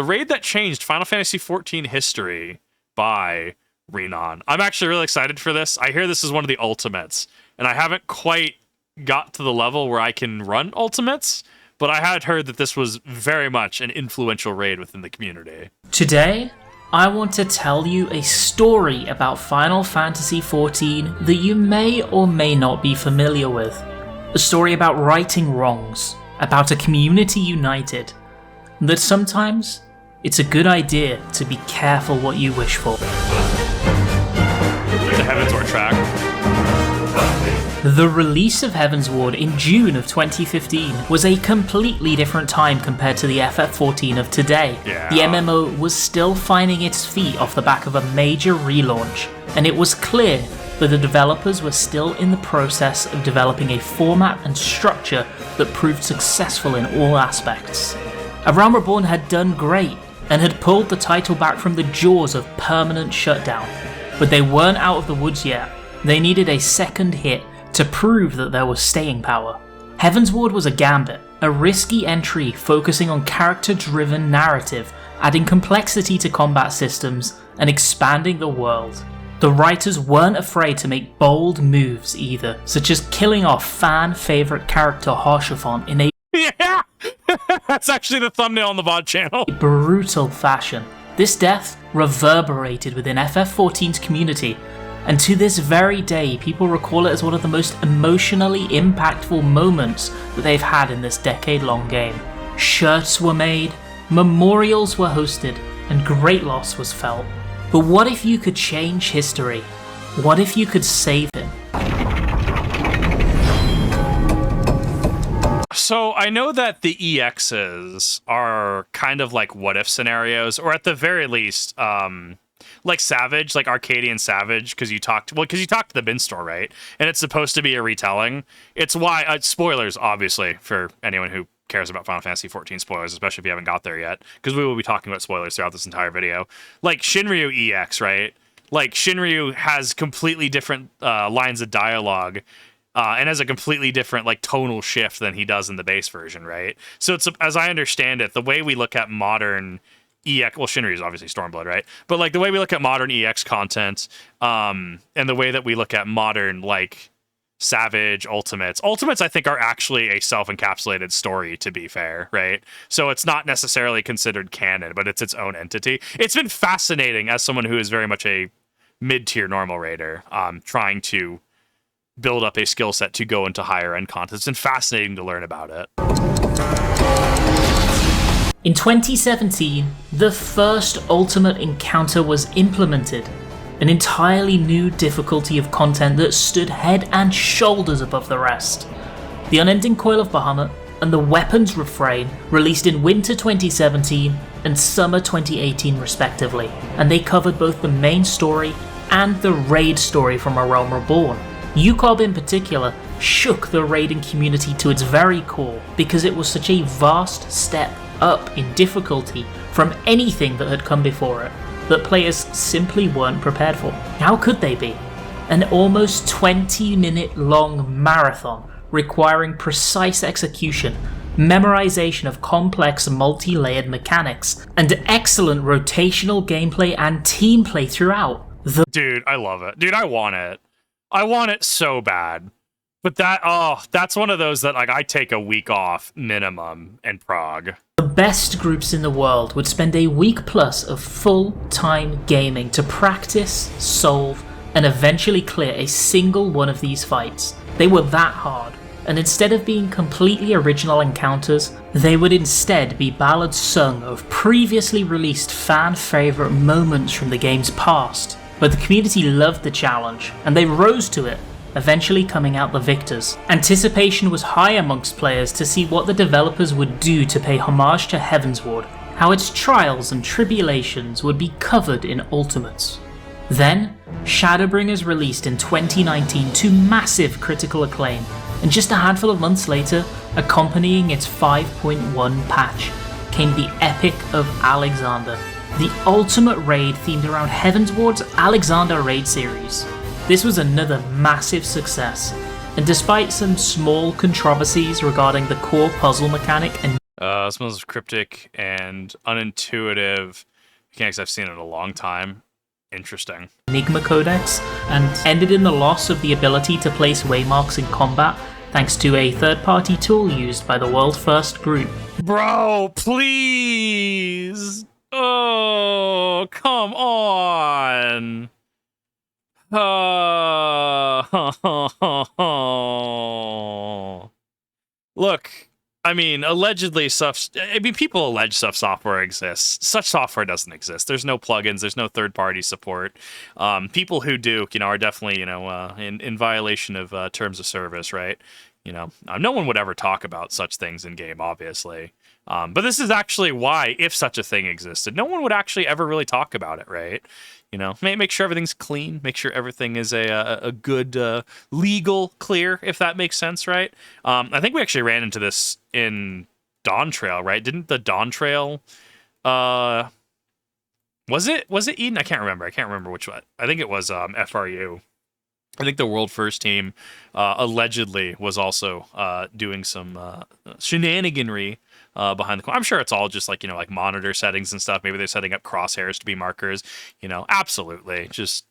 the raid that changed Final Fantasy XIV history by Rinon. I'm actually really excited for this. I hear this is one of the ultimates, and I haven't quite got to the level where I can run ultimates, but I had heard that this was very much an influential raid within the community. Today, I want to tell you a story about Final Fantasy XIV that you may or may not be familiar with. A story about righting wrongs, about a community united, that sometimes it's a good idea to be careful what you wish for. The Heavensward track. The release of Heavensward in June of 2015 was a completely different time compared to the FF14 of today. Yeah. The MMO was still finding its feet off the back of a major relaunch, and it was clear that the developers were still in the process of developing a format and structure that proved successful in all aspects. A Realm Reborn had done great, and had pulled the title back from the jaws of permanent shutdown, but they weren't out of the woods yet. They needed a second hit to prove that there was staying power. Heavensward was a gambit, a risky entry focusing on character-driven narrative, adding complexity to combat systems, and expanding the world. The writers weren't afraid to make bold moves either, such as killing off fan-favourite character Haurchefant in a Yeah! That's actually the thumbnail on the VOD channel. brutal fashion. This death reverberated within FF14's community, and to this very day people recall it as one of the most emotionally impactful moments that they've had in this decade-long game. Shirts were made, memorials were hosted, and great loss was felt. But what if you could change history? What if you could save it? So I know that the EXs are kind of like what-if scenarios, or at the very least, like Savage, like Arcadian Savage, because you talked to the bin store, right? And it's supposed to be a retelling. It's why, spoilers, obviously, for anyone who cares about Final Fantasy XIV spoilers, especially if you haven't got there yet, because we will be talking about spoilers throughout this entire video. Like Shinryu EX, right? Like Shinryu has completely different lines of dialogue, and has a completely different like tonal shift than he does in the base version, right? So it's, as I understand it, the way we look at modern EX, well, Shinryu is obviously Stormblood, right? But like the way we look at modern EX content, and the way that we look at modern like Savage Ultimates, I think are actually a self-encapsulated story, to be fair, right? So it's not necessarily considered canon, but it's its own entity. It's been fascinating as someone who is very much a mid-tier normal raider, trying to build up a skill set to go into higher end content. It's been fascinating to learn about it. In 2017, the first Ultimate encounter was implemented, an entirely new difficulty of content that stood head and shoulders above the rest. The Unending Coil of Bahamut and the Weapons Refrain released in winter 2017 and summer 2018 respectively, and they covered both the main story and the raid story from A Realm Reborn. UCOB in particular shook the raiding community to its very core because it was such a vast step up in difficulty from anything that had come before it that players simply weren't prepared for. How could they be? An almost 20-minute long marathon requiring precise execution, memorization of complex multi-layered mechanics, and excellent rotational gameplay and team play throughout. Dude, I love it. Dude, I want it. I want it so bad. But that's one of those that like I take a week off minimum in Prague. The best groups in the world would spend a week plus of full-time gaming to practice, solve, and eventually clear a single one of these fights. They were that hard, and instead of being completely original encounters, they would instead be ballads sung of previously released fan-favourite moments from the game's past. But the community loved the challenge, and they rose to it, eventually coming out the victors. Anticipation was high amongst players to see what the developers would do to pay homage to Heavensward, how its trials and tribulations would be covered in Ultimates. Then, Shadowbringers released in 2019 to massive critical acclaim, and just a handful of months later, accompanying its 5.1 patch, came the Epic of Alexander, the ultimate raid themed around Heavensward's Alexander raid series. This was another massive success, and despite some small controversies regarding the core puzzle mechanic and Smells cryptic and unintuitive mechanics I've seen in a long time. Interesting. Enigma Codex, and ended in the loss of the ability to place waymarks in combat thanks to a third-party tool used by the world-first group. Bro, please! Oh, come on! Look, I mean, allegedly people allege stuff software exists. Such software doesn't exist. There's no plugins. There's no third-party support. People who do, are definitely, in violation of terms of service, right? No one would ever talk about such things in game, obviously. But this is actually why, if such a thing existed, no one would actually ever really talk about it, right? Make sure everything's clean, make sure everything is a good legal clear, if that makes sense, right? I think we actually ran into this in Dawn Trail, right? Didn't the Dawn Trail, was it Eden? I can't remember which one. I think it was FRU. I think the World First team allegedly was also doing some shenaniganry behind the corner. I'm sure it's all just like monitor settings and stuff. Maybe they're setting up crosshairs to be markers. Absolutely, just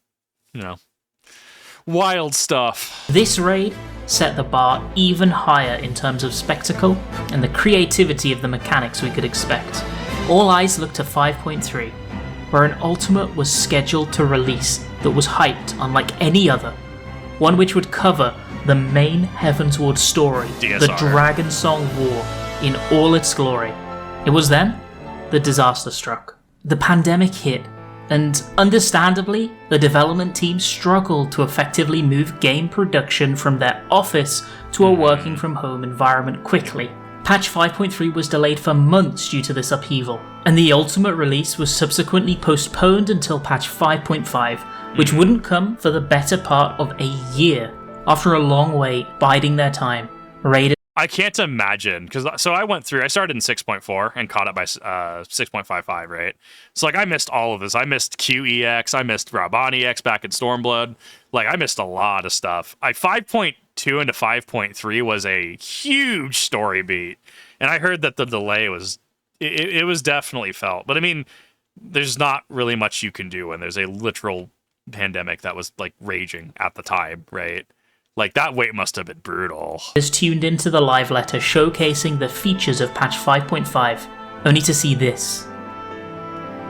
wild stuff. This raid set the bar even higher in terms of spectacle and the creativity of the mechanics we could expect. All eyes looked to 5.3, where an ultimate was scheduled to release that was hyped unlike any other. One which would cover the main Heavensward story, DSR. the Dragon Song War, in all its glory. It was then the disaster struck. The pandemic hit, and understandably, the development team struggled to effectively move game production from their office to a working from home environment quickly. Patch 5.3 was delayed for months due to this upheaval, and the ultimate release was subsequently postponed until patch 5.5, which wouldn't come for the better part of a year. After a long wait, biding their time, Raiders. I can't imagine, because I started in 6.4 and caught up by 6.55, right? So I missed all of this. I missed QEX, I missed Raban EX back in Stormblood. I missed a lot of stuff. 5.2 into 5.3 was a huge story beat, and I heard that the delay was it was definitely felt. But I mean, there's not really much you can do when there's a literal pandemic that was raging at the time, right? That wait must have been brutal. Is tuned into the live letter showcasing the features of patch 5.5, only to see this.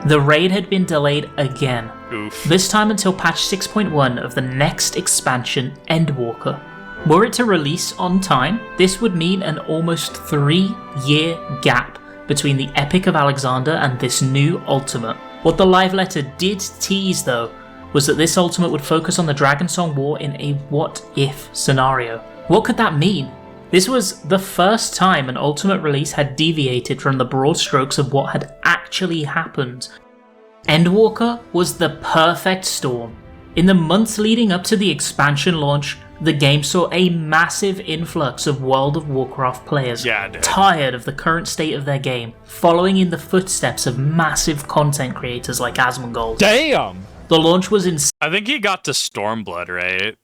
The raid had been delayed again. Oof. This time until patch 6.1 of the next expansion, Endwalker. Were it to release on time, this would mean an almost 3-year gap between the Epic of Alexander and this new ultimate. What the live letter did tease though, was that this ultimate would focus on the Dragonsong War in a what-if scenario. What could that mean? This was the first time an ultimate release had deviated from the broad strokes of what had actually happened. Endwalker was the perfect storm. In the months leading up to the expansion launch, the game saw a massive influx of World of Warcraft players, tired of the current state of their game, following in the footsteps of massive content creators like Asmongold. Damn! The launch was insane. I think he got to Stormblood, right?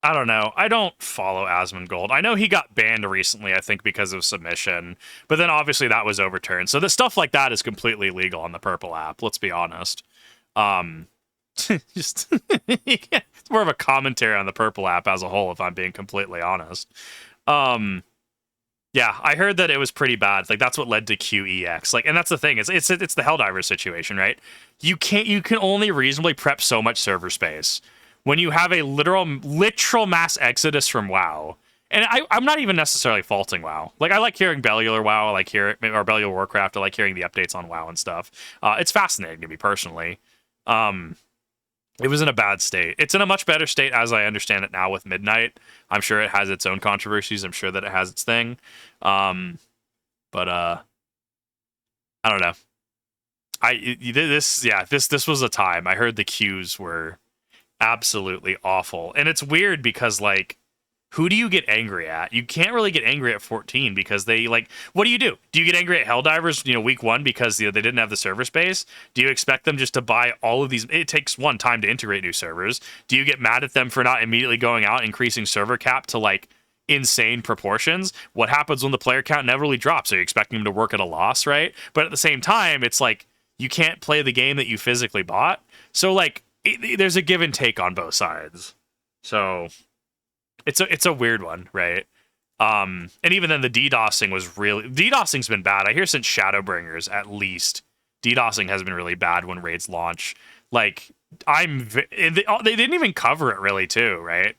I don't know. I don't follow Asmongold. I know he got banned recently, I think, because of submission. But then obviously that was overturned. So the stuff like that is completely legal on the Purple app, let's be honest. It's more of a commentary on the Purple app as a whole, if I'm being completely honest. Yeah, I heard that it was pretty bad. That's what led to QEX. And that's the thing. It's the Helldiver situation, right? You can only reasonably prep so much server space when you have a literal mass exodus from WoW. And I'm not even necessarily faulting WoW. I like hearing Bellular WoW, or Bellular Warcraft. I like hearing the updates on WoW and stuff. It's fascinating to me personally. It was in a bad state. It's in a much better state as I understand it now with Midnight. I'm sure it has its own controversies. I'm sure that it has its thing. But I don't know. This was a time. I heard the queues were absolutely awful. And it's weird because who do you get angry at? You can't really get angry at 14 because they what do? Do you get angry at Helldivers, week 1 because they didn't have the server space? Do you expect them just to buy all of these? It takes time to integrate new servers. Do you get mad at them for not immediately going out, increasing server cap to insane proportions. What happens when the player count inevitably drops? Are you expecting them to work at a loss, right? But at the same time, it's like you can't play the game that you physically bought. So like there's a give and take on both sides. So it's a weird one, right? And even then the DDoSing was really... DDoSing's been bad. I hear since Shadowbringers, at least, DDoSing has been really bad when raids launch. Like, they didn't even cover it really, too, right?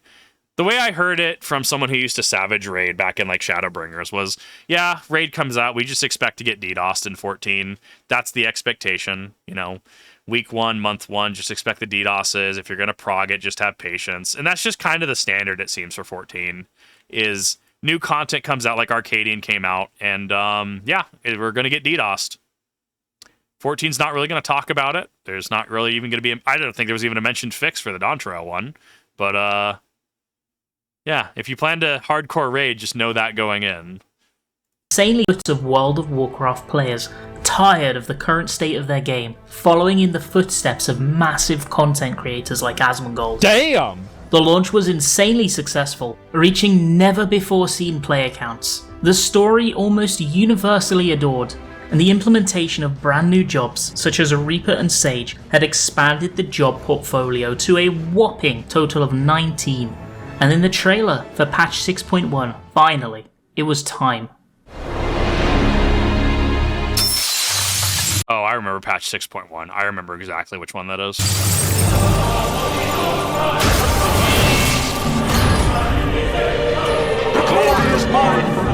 The way I heard it from someone who used to Savage raid back in, like, Shadowbringers was, yeah, raid comes out, we just expect to get DDoSed in 14. That's the expectation, you know? Week 1, month 1, just expect the DDoSes. If you're going to prog it, just have patience. And that's just kind of the standard, it seems, for 14, is new content comes out, like Arcadian came out, and, yeah, we're going to get DDoSed. 14's not really going to talk about it. There's not really even going to be... I don't think there was even a mentioned fix for the Dawn Trail one. But, yeah, if you plan to hardcore raid, just know that going in. Insanely lots of World of Warcraft players tired of the current state of their game, following in the footsteps of massive content creators like Asmongold. Damn! The launch was insanely successful, reaching never-before-seen player counts. The story almost universally adored, and the implementation of brand new jobs such as a Reaper and Sage had expanded the job portfolio to a whopping total of 19. And in the trailer for patch 6.1, finally, it was time. Oh, I remember patch 6.1. I remember exactly which one that is. The glory is mine!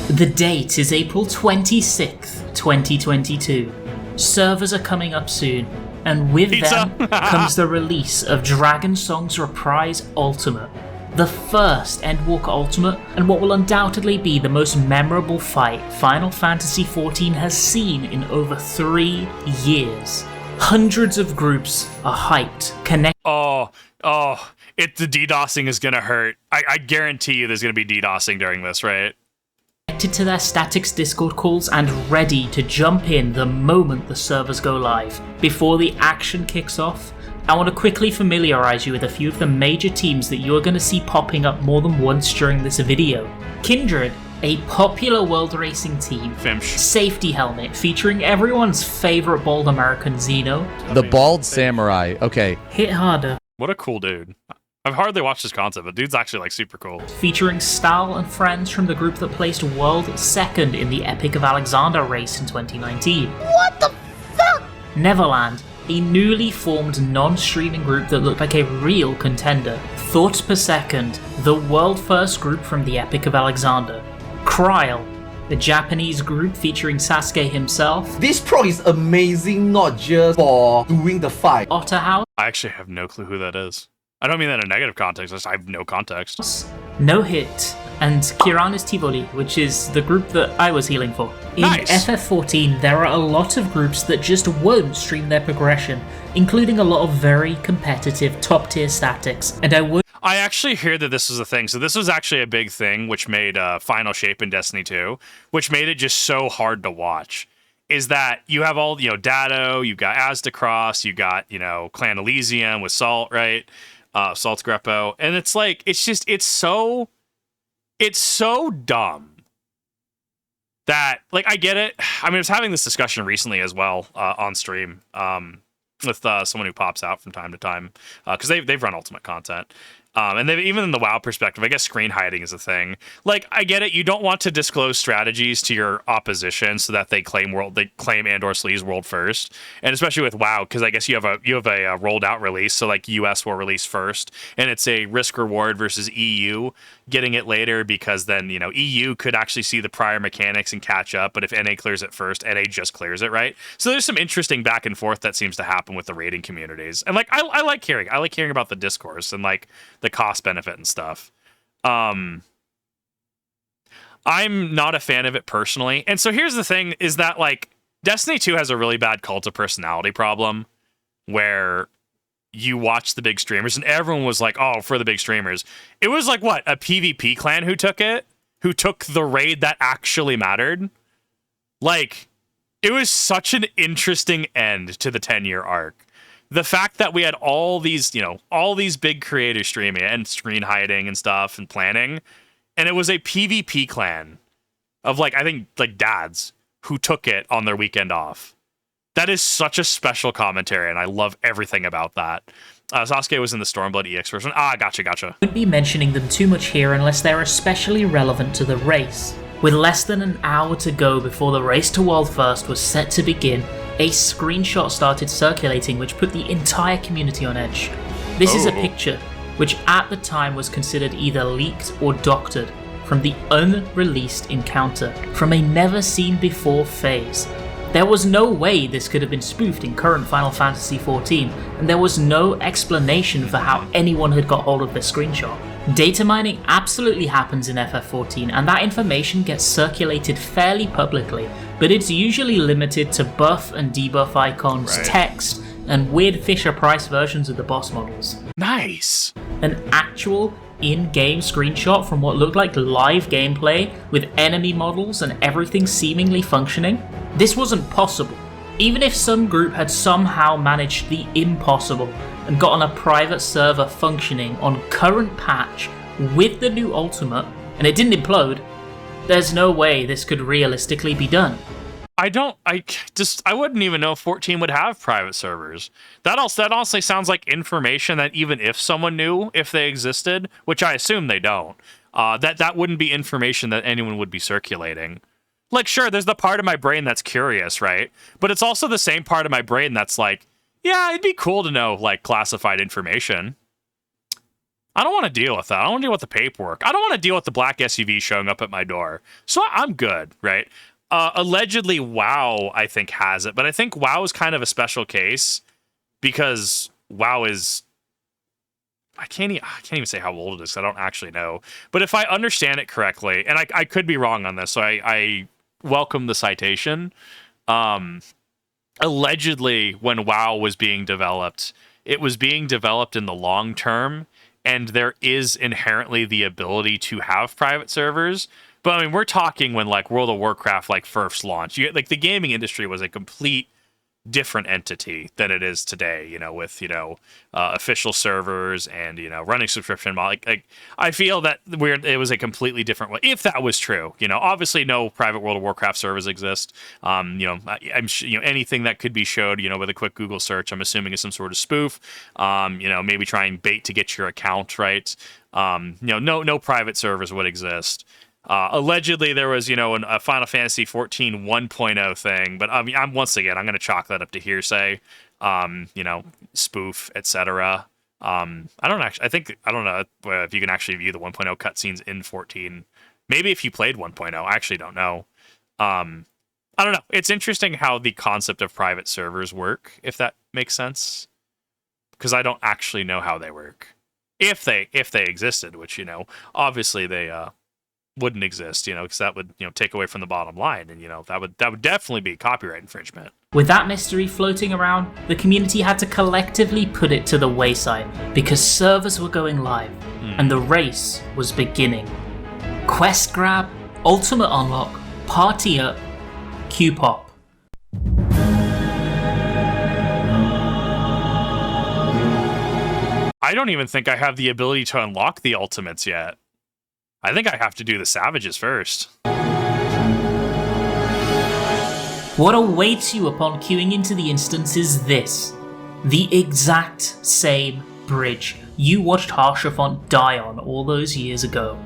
The date is April 26th, 2022. Servers are coming up soon, and with them comes the release of Dragon Song's Reprise Ultimate, the first Endwalker Ultimate, and what will undoubtedly be the most memorable fight Final Fantasy XIV has seen in over 3 years. Hundreds of groups are hyped, connected. The DDoSing is gonna hurt. I guarantee you there's gonna be DDoSing during this, right? To their Statics Discord calls and ready to jump in the moment the servers go live. Before the action kicks off, I want to quickly familiarize you with a few of the major teams that you're going to see popping up more than once during this video. Kindred, a popular world racing team. Fimsh. Safety Helmet, featuring everyone's favorite bald American Xeno. The Bald Samurai. Okay. Hit Harder. What a cool dude. I've hardly watched his content, but dude's actually like super cool. Featuring Stahl and friends from the group that placed world second in the Epic of Alexander race in 2019. What the fuck? Neverland, a newly formed non-streaming group that looked like a real contender. Thoughts Per Second, the world first group from the Epic of Alexander. Kryl, the Japanese group featuring Sasuke himself. This pro is amazing, not just for doing the fight. Otterhouse. I actually have no clue who that is. I don't mean that in a negative context, I have no context. No Hit, and Kiranis Tivoli, which is the group that I was healing for. In Nice. FF14, there are a lot of groups that just won't stream their progression, including a lot of very competitive top-tier statics, and I actually hear that this is a thing. So this was actually a big thing, which made Final Shape in Destiny 2, which made it just so hard to watch. Is that you have all, Dado, you've got Aztecross, you got, Clan Elysium with Salt, right? Salt Greppo, and it's like it's so dumb that, like, I get it. I mean, I was having this discussion recently as well on stream with someone who pops out from time to time because they've run Ultimate content. And they've, even in the WoW perspective, I guess screen hiding is a thing. Like, I get it. You don't want to disclose strategies to your opposition so that they claim and/or Sleeves world first, and especially with WoW, because I guess you have a rolled out release. So like US will release first, and it's a risk reward versus EU getting it later, because then EU could actually see the prior mechanics and catch up. But if NA clears it first, NA just clears it, right? So there's some interesting back and forth that seems to happen with the raiding communities, and like I like hearing about the discourse and like the cost benefit and stuff. I'm not a fan of it personally. And so here's the thing, is that like Destiny 2 has a really bad cult of personality problem where you watch the big streamers and everyone was like, oh, for the big streamers. It was like, what, a PvP clan who took the raid that actually mattered? Like, It was such an interesting end to the 10-year arc. The fact that we had all these big creators streaming and screen hiding and stuff and planning, and it was a PvP clan of I think dads who took it on their weekend off. That is such a special commentary, and I love everything about that. Sasuke was in the Stormblood EX version. Gotcha. I wouldn't be mentioning them too much here unless they're especially relevant to the race. With less than an hour to go before the race to World First was set to begin, a screenshot started circulating which put the entire community on edge. This is a picture which at the time was considered either leaked or doctored from the unreleased encounter from a never-seen-before phase. There was no way this could have been spoofed in current Final Fantasy XIV, and there was no explanation for how anyone had got hold of this screenshot. Data mining absolutely happens in FF14, and that information gets circulated fairly publicly, but it's usually limited to buff and debuff icons, text, and weird Fisher-Price versions of the boss models. Nice! An actual in-game screenshot from what looked like live gameplay with enemy models and everything seemingly functioning? This wasn't possible. Even if some group had somehow managed the impossible and got on a private server functioning on current patch with the new ultimate, and it didn't implode, there's no way this could realistically be done. I wouldn't even know if 14 would have private servers. That honestly sounds like information that even if someone knew if they existed, which I assume they don't, that wouldn't be information that anyone would be circulating. Sure, there's the part of my brain that's curious, right? But it's also the same part of my brain that's yeah, it'd be cool to know, classified information. I don't want to deal with that. I don't want to deal with the paperwork. I don't want to deal with the black SUV showing up at my door. So I'm good, right? Allegedly, WoW, I think, has it. But I think WoW is kind of a special case because WoW is... I can't even say how old it is. I don't actually know. But if I understand it correctly, and I could be wrong on this, so I welcome the citation. Allegedly, when WoW was being developed, it was being developed in the long term, and there is inherently the ability to have private servers. But I mean, we're talking when World of Warcraft first launched. The gaming industry was a complete different entity than it is today, with official servers and running subscription model. I feel that it was a completely different way. If that was true, obviously no private World of Warcraft servers exist. I'm anything that could be showed, with a quick Google search, I'm assuming is some sort of spoof. Maybe trying bait to get your account right. No private servers would exist. Allegedly, there was, a Final Fantasy XIV 1.0 thing, but I mean, I'm going to chalk that up to hearsay, spoof, etc. I don't know if you can actually view the 1.0 cutscenes in 14. Maybe if you played 1.0, I actually don't know. I don't know. It's interesting how the concept of private servers work, if that makes sense, because I don't actually know how they work. If they existed, which, obviously they, wouldn't exist, because that would, take away from the bottom line, and that would definitely be copyright infringement. With that mystery floating around, the community had to collectively put it to the wayside because servers were going live and the race was beginning. Quest grab, ultimate unlock, party up, Q-pop. I don't even think I have the ability to unlock the ultimates yet. I think I have to do the Savages first. What awaits you upon queuing into the instance is this. The exact same bridge you watched Harshaphont die on all those years ago.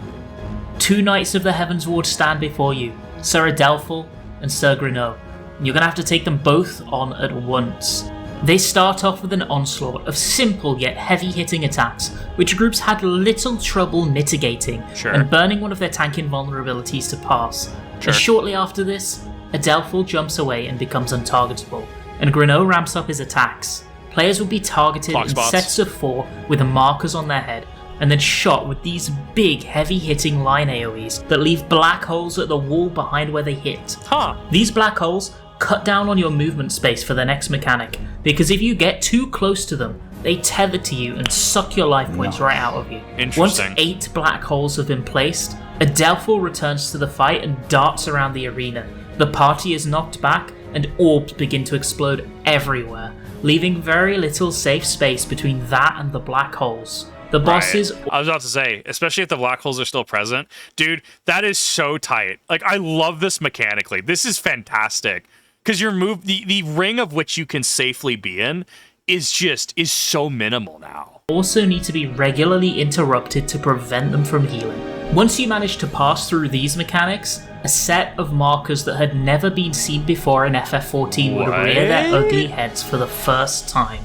Two Knights of the Heavensward stand before you, Sir Adelphal and Sir Rinon. You're going to have to take them both on at once. They start off with an onslaught of simple yet heavy-hitting attacks, which groups had little trouble mitigating and burning one of their tank invulnerabilities to pass. And shortly after this, Adelphal jumps away and becomes untargetable, and Rinon ramps up his attacks. Players will be targeted in sets of 4 with markers on their head, and then shot with these big, heavy-hitting line AoEs that leave black holes at the wall behind where they hit. These black holes cut down on your movement space for the next mechanic, because if you get too close to them, they tether to you and suck your life points right out of you. Once 8 black holes have been placed, Adelphal returns to the fight and darts around the arena. The party is knocked back, and orbs begin to explode everywhere, leaving very little safe space between that and the black holes. The bosses... Right. I was about to say, especially if the black holes are still present. Dude, that is so tight. Like, I love this mechanically. This is fantastic. Because your move, the ring of which you can safely be in is so minimal now. Also need to be regularly interrupted to prevent them from healing. Once you manage to pass through these mechanics, a set of markers that had never been seen before in FF14 would rear their ugly heads for the first time.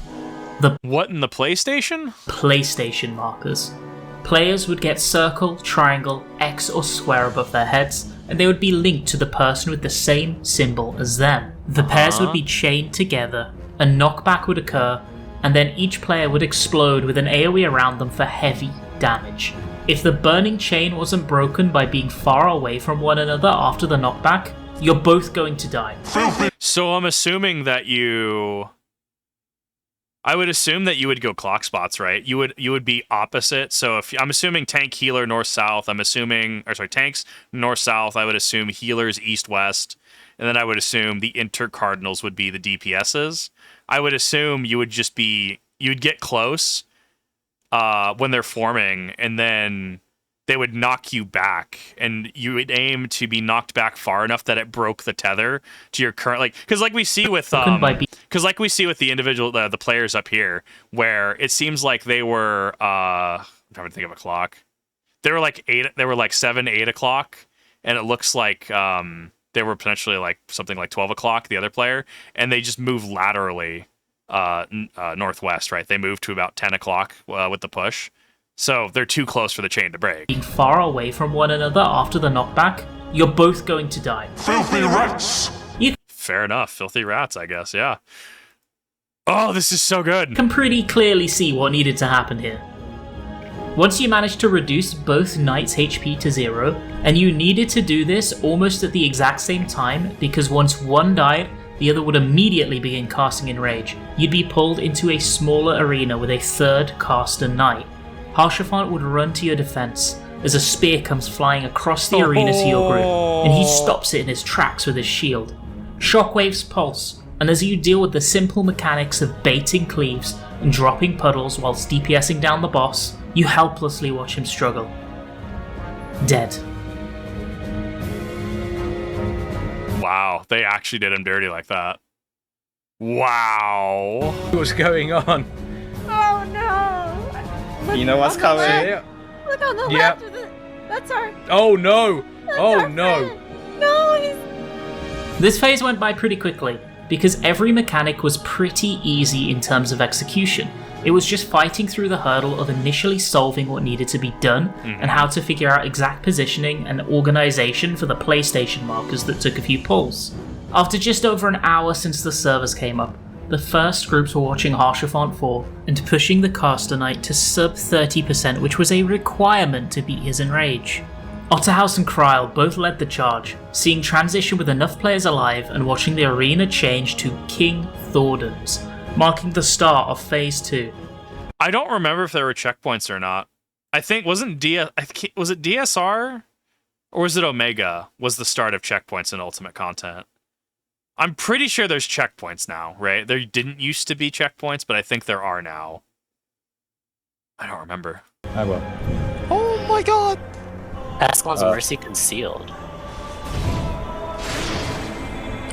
What in the PlayStation? PlayStation markers. Players would get circle, triangle, X or square above their heads, and they would be linked to the person with the same symbol as them. The pairs would be chained together, a knockback would occur, and then each player would explode with an AoE around them for heavy damage. If the burning chain wasn't broken by being far away from one another after the knockback, you're both going to die. So I'm assuming that I would assume that you would go clock spots, right? You would be opposite. So if I'm assuming tank healer north south, tanks north south. I would assume healers east west, and then I would assume the intercardinals would be the DPSs. I would assume you'd get close when they're forming, and then they would knock you back, and you would aim to be knocked back far enough that it broke the tether to your current, because like we see with the individual the players up here, where it seems like they were I'm trying to think of a clock. They were like 7, 8 o'clock, and it looks like they were potentially like something like 12 o'clock, the other player, and they just move laterally northwest, right? They move to about 10 o'clock with the push. So they're too close for the chain to break. Being far away from one another after the knockback, you're both going to die. Filthy rats! Fair enough. Filthy rats, I guess, yeah. Oh, this is so good. Can pretty clearly see what needed to happen here. Once you managed to reduce both knights' HP to 0, and you needed to do this almost at the exact same time, because once one died, the other would immediately begin casting Enrage. You'd be pulled into a smaller arena with a third caster knight. Haurchefant would run to your defense as a spear comes flying across the arena to your group, and he stops it in his tracks with his shield. Shockwaves pulse, and as you deal with the simple mechanics of baiting cleaves and dropping puddles whilst DPSing down the boss, you helplessly watch him struggle. Dead. Wow, they actually did him dirty like that. Wow. What's going on? Oh no! Look You know what's on the coming? left. Look on the Yep. left. That's our. Oh no! Oh our no! friend. No, he's. This phase went by pretty quickly, because every mechanic was pretty easy in terms of execution. It was just fighting through the hurdle of initially solving what needed to be done, and how to figure out exact positioning and organisation for the PlayStation markers that took a few pulls. After just over an hour since the servers came up, the first groups were watching Haurchefant fall and pushing the caster knight to sub 30%, which was a requirement to beat his Enrage. Otterhouse and Kryl both led the charge, seeing transition with enough players alive and watching the arena change to King Thordan's, marking the start of Phase 2. I don't remember if there were checkpoints or not. I think, was it DSR? Or was it Omega was the start of checkpoints in Ultimate content? I'm pretty sure there's checkpoints now, right? There didn't used to be checkpoints, but I think there are now. I don't remember. I will. Oh my god! Ascalon's Mercy concealed.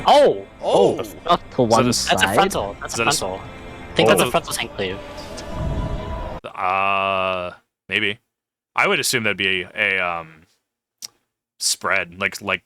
Oh! Not to one this- side. That's a frontal. That's a frontal. I think that's a frontal tank cleave. Maybe. I would assume that'd be a spread, like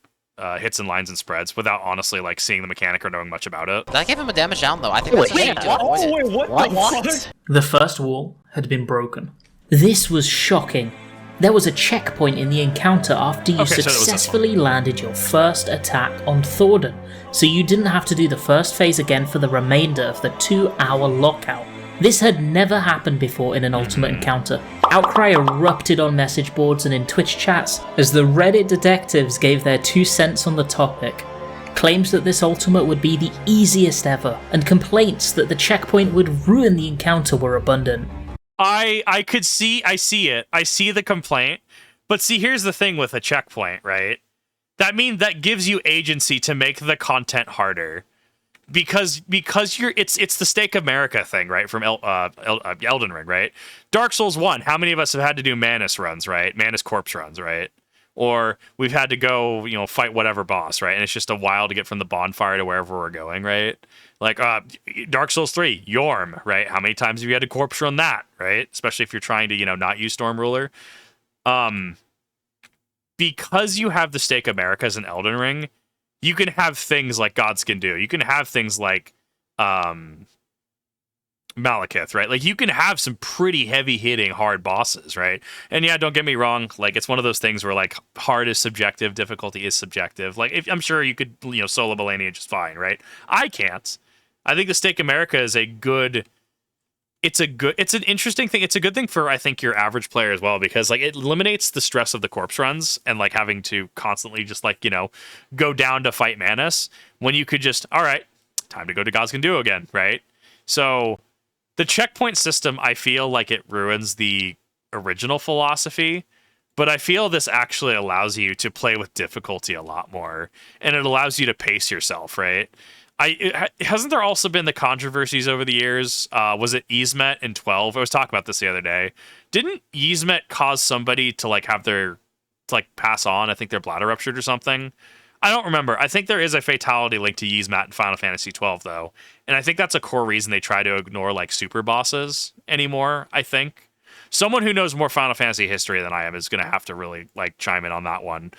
hits and lines and spreads, without honestly like seeing the mechanic or knowing much about it. That gave him a damage down though. I think that's Wait, to avoid it. Wait, what the fuck? The first wall had been broken. This was shocking. There was a checkpoint in the encounter after you Okay, so it was this successfully landed your first attack on Thordan, so you didn't have to do the first phase again for the remainder of the 2-hour lockout. This had never happened before in an Ultimate encounter. Outcry erupted on message boards and in Twitch chats as the Reddit detectives gave their 2 cents on the topic. Claims that this Ultimate would be the easiest ever, and complaints that the checkpoint would ruin the encounter were abundant. I see it. I see the complaint. But see, here's the thing with a checkpoint, right? That gives you agency to make the content harder. because it's the Stake America thing, right? From Elden Ring, right? Dark Souls 1, how many of us have had to do Manus runs, right? Manus corpse runs, right? Or we've had to go, fight whatever boss, right? And it's just a while to get from the bonfire to wherever we're going, right? Like Dark Souls 3, Yorm, right? How many times have you had to corpse run that, right? Especially if you're trying to, not use Storm Ruler. Because you have the Stake America as an Elden Ring, you can have things like Gods Can Do. You can have things like Malekith, right? Like, you can have some pretty heavy-hitting, hard bosses, right? And yeah, don't get me wrong, like, it's one of those things where, like, hard is subjective, difficulty is subjective. Like, I'm sure you could, solo Melania just fine, right? I can't. I think the Stake America is it's an interesting thing. It's a good thing for, I think, your average player as well, because, like, it eliminates the stress of the corpse runs and, like, having to constantly just, like, go down to fight Manus when you could just, all right, time to go to Gods Can Do again, right? So the checkpoint system, I feel like it ruins the original philosophy, but I feel this actually allows you to play with difficulty a lot more, and it allows you to pace yourself, right? Hasn't there also been the controversies over the years? Was it Yzmet in 12? I was talking about this the other day. Didn't Yzmet cause somebody to pass on? I think their bladder ruptured or something. I don't remember. I think there is a fatality linked to Yzmat in Final Fantasy XII, though. And I think that's a core reason they try to ignore, like, super bosses anymore, I think. Someone who knows more Final Fantasy history than I am is going to have to really, like, chime in on that one.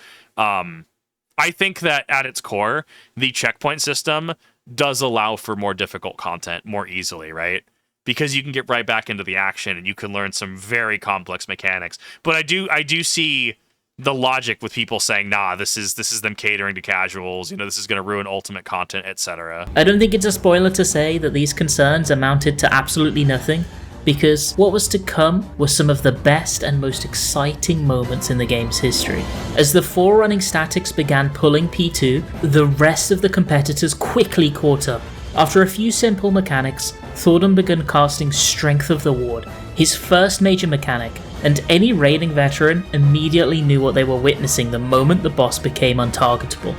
I think that at its core, the checkpoint system does allow for more difficult content more easily, right? Because you can get right back into the action and you can learn some very complex mechanics. But I do see the logic with people saying, nah, this is them catering to casuals, this is going to ruin ultimate content, etc. I don't think it's a spoiler to say that these concerns amounted to absolutely nothing, because what was to come were some of the best and most exciting moments in the game's history. As the forerunning statics began pulling P2, the rest of the competitors quickly caught up. After a few simple mechanics, Thordan began casting Strength of the Ward, his first major mechanic, and any raiding veteran immediately knew what they were witnessing the moment the boss became untargetable.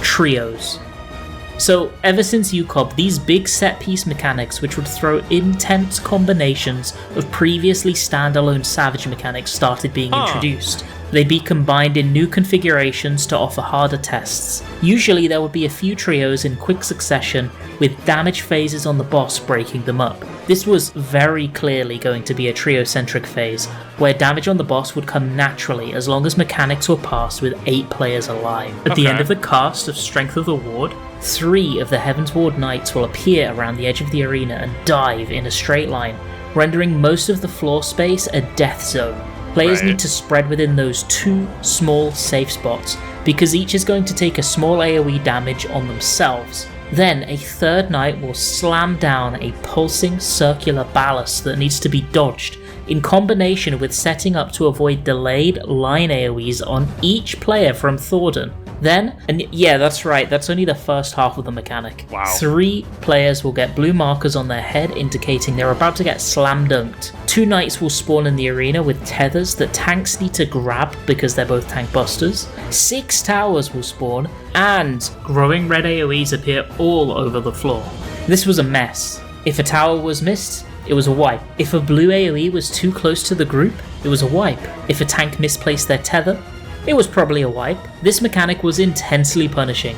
Trios. So, ever since UCOB, these big set-piece mechanics which would throw intense combinations of previously standalone Savage mechanics started being introduced. They'd be combined in new configurations to offer harder tests. Usually there would be a few trios in quick succession, with damage phases on the boss breaking them up. This was very clearly going to be a trio-centric phase, where damage on the boss would come naturally as long as mechanics were passed with 8 players alive. At the end of the cast of Strength of the Ward, 3 of the Heaven's Ward Knights will appear around the edge of the arena and dive in a straight line, rendering most of the floor space a death zone. Players need to spread within those 2 small safe spots, because each is going to take a small AoE damage on themselves. Then a third knight will slam down a pulsing circular ballast that needs to be dodged, in combination with setting up to avoid delayed line AoEs on each player from Thordan. Then, and yeah, that's right, that's only the first half of the mechanic. Wow. 3 players will get blue markers on their head indicating they're about to get slam dunked. 2 knights will spawn in the arena with tethers that tanks need to grab because they're both tank busters. 6 towers will spawn, and growing red AoEs appear all over the floor. This was a mess. If a tower was missed, it was a wipe. If a blue AoE was too close to the group, it was a wipe. If a tank misplaced their tether, it was probably a wipe. This mechanic was intensely punishing.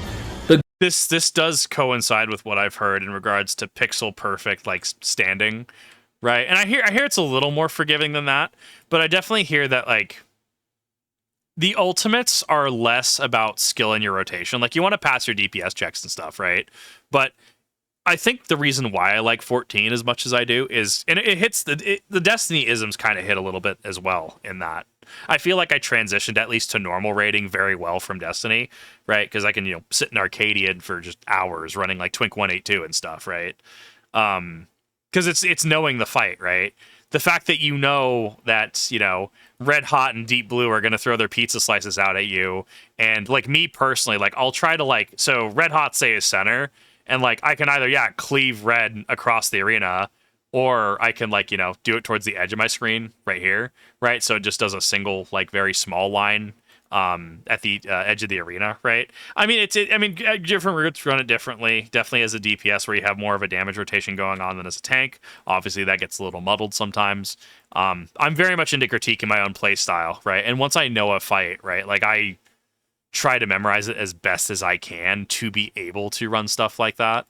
This does coincide with what I've heard in regards to pixel perfect, like, standing, right? And I hear it's a little more forgiving than that, but I definitely hear that, like, the ultimates are less about skill in your rotation. Like, you want to pass your DPS checks and stuff, right? But I think the reason why I like 14 as much as I do is, and it hits the Destiny isms kind of hit a little bit as well in that. I feel like I transitioned at least to normal rating very well from Destiny, right? Because I can, sit in Arcadian for just hours running like Twink 182 and stuff, right? Because it's knowing the fight, right? The fact that that, Red Hot and Deep Blue are going to throw their pizza slices out at you. And like me personally, like I'll try to so Red Hot, say, is center. And like I can either, cleave red across the arena, or I can do it towards the edge of my screen right here, right? So it just does a single, very small line at the edge of the arena, right? I mean, different routes run it differently. Definitely as a DPS where you have more of a damage rotation going on than as a tank. Obviously, that gets a little muddled sometimes. I'm very much into critiquing my own play style, right? And once I know a fight, right, like I try to memorize it as best as I can to be able to run stuff like that.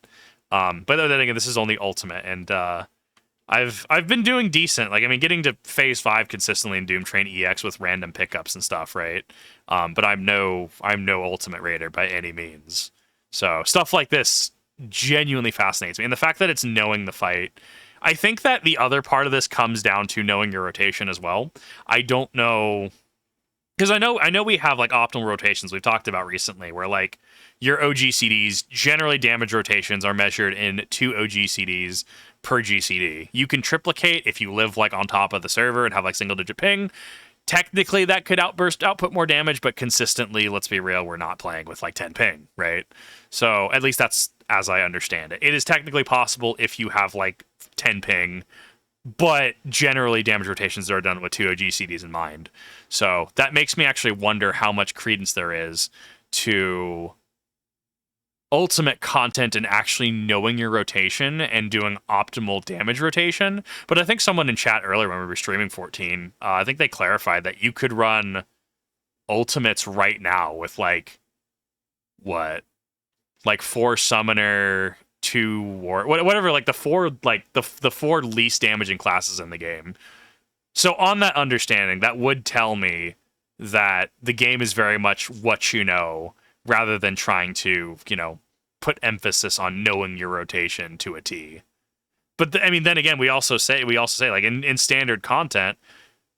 But then again, this is only Ultimate, and I've been doing decent. Like, I mean, getting to Phase 5 consistently in Doom Train EX with random pickups and stuff, right? But I'm no Ultimate Raider by any means. So stuff like this genuinely fascinates me. And the fact that it's knowing the fight, I think that the other part of this comes down to knowing your rotation as well. I don't know, because I know we have like optimal rotations we've talked about recently, where like your OGCDs, generally damage rotations, are measured in 2 OGCDs per GCD. You can triplicate if you live like on top of the server and have like single digit ping. Technically that could output more damage, but consistently, let's be real, we're not playing with like 10 ping, right? So at least that's as I understand it. It is technically possible if you have like 10 ping, but generally damage rotations are done with 2 OGCDs in mind. So that makes me actually wonder how much credence there is to Ultimate content and actually knowing your rotation and doing optimal damage rotation. But I think someone in chat earlier when we were streaming 14, I think they clarified that you could run Ultimates right now with like 4 Summoner, 2 War, whatever, like the 4 least damaging classes in the game. So on that understanding, that would tell me that the game is very much what you know, rather than trying to, put emphasis on knowing your rotation to a T. But then again, we also say like in standard content,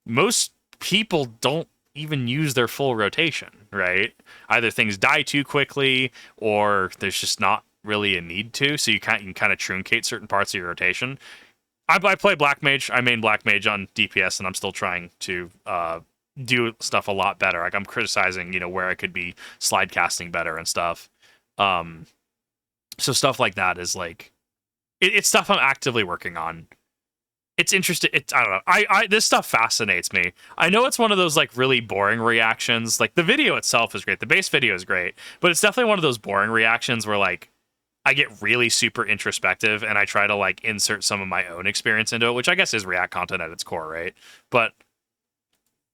most people don't even use their full rotation, right? Either things die too quickly, or there's just not really a need to. So you can kind of truncate certain parts of your rotation. I play Black Mage. I main Black Mage on DPS, and I'm still trying to do stuff a lot better. Like I'm criticizing, where I could be slide casting better and stuff. So stuff like that is like, it's stuff I'm actively working on. It's interesting. I don't know. This stuff fascinates me. I know it's one of those like really boring reactions. Like the video itself is great. The base video is great, but it's definitely one of those boring reactions where like I get really super introspective and I try to like insert some of my own experience into it, which I guess is React content at its core, right? But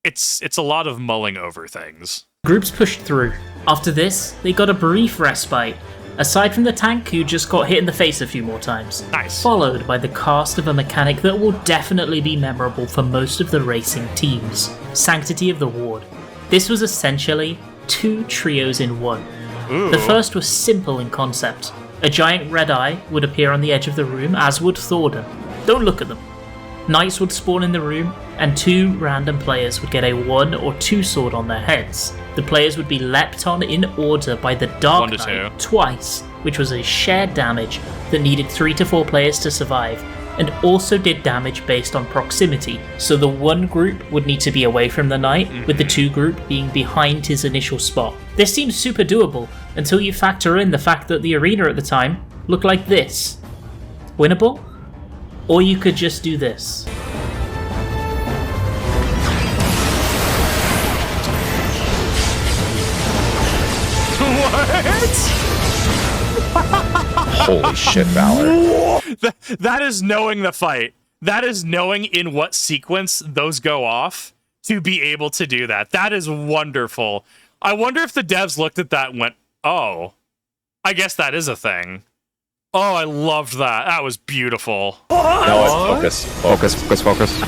it's a lot of mulling over things. Groups pushed through. After this, they got a brief respite, aside from the tank who just got hit in the face a few more times. Nice. Followed by the cast of a mechanic that will definitely be memorable for most of the racing teams, Sanctity of the Ward. This was essentially 2 trios in one. Ooh. The first was simple in concept. A giant red eye would appear on the edge of the room, as would Thordan. Don't look at them. Knights would spawn in the room, and 2 random players would get a 1 or 2 sword on their heads. The players would be leapt on in order by the Dark 1 to 2. Knight twice, which was a shared damage that needed 3 to 4 players to survive, and also did damage based on proximity. So the one group would need to be away from the Knight, with the 2 group being behind his initial spot. This seems super doable, until you factor in the fact that the arena at the time looked like this. Winnable? Or you could just do this. Holy shit, Valor. That is knowing the fight. That is knowing in what sequence those go off to be able to do that. That is wonderful. I wonder if the devs looked at that and went, oh, I guess that is a thing. Oh, I loved that. That was beautiful. No, it's focus.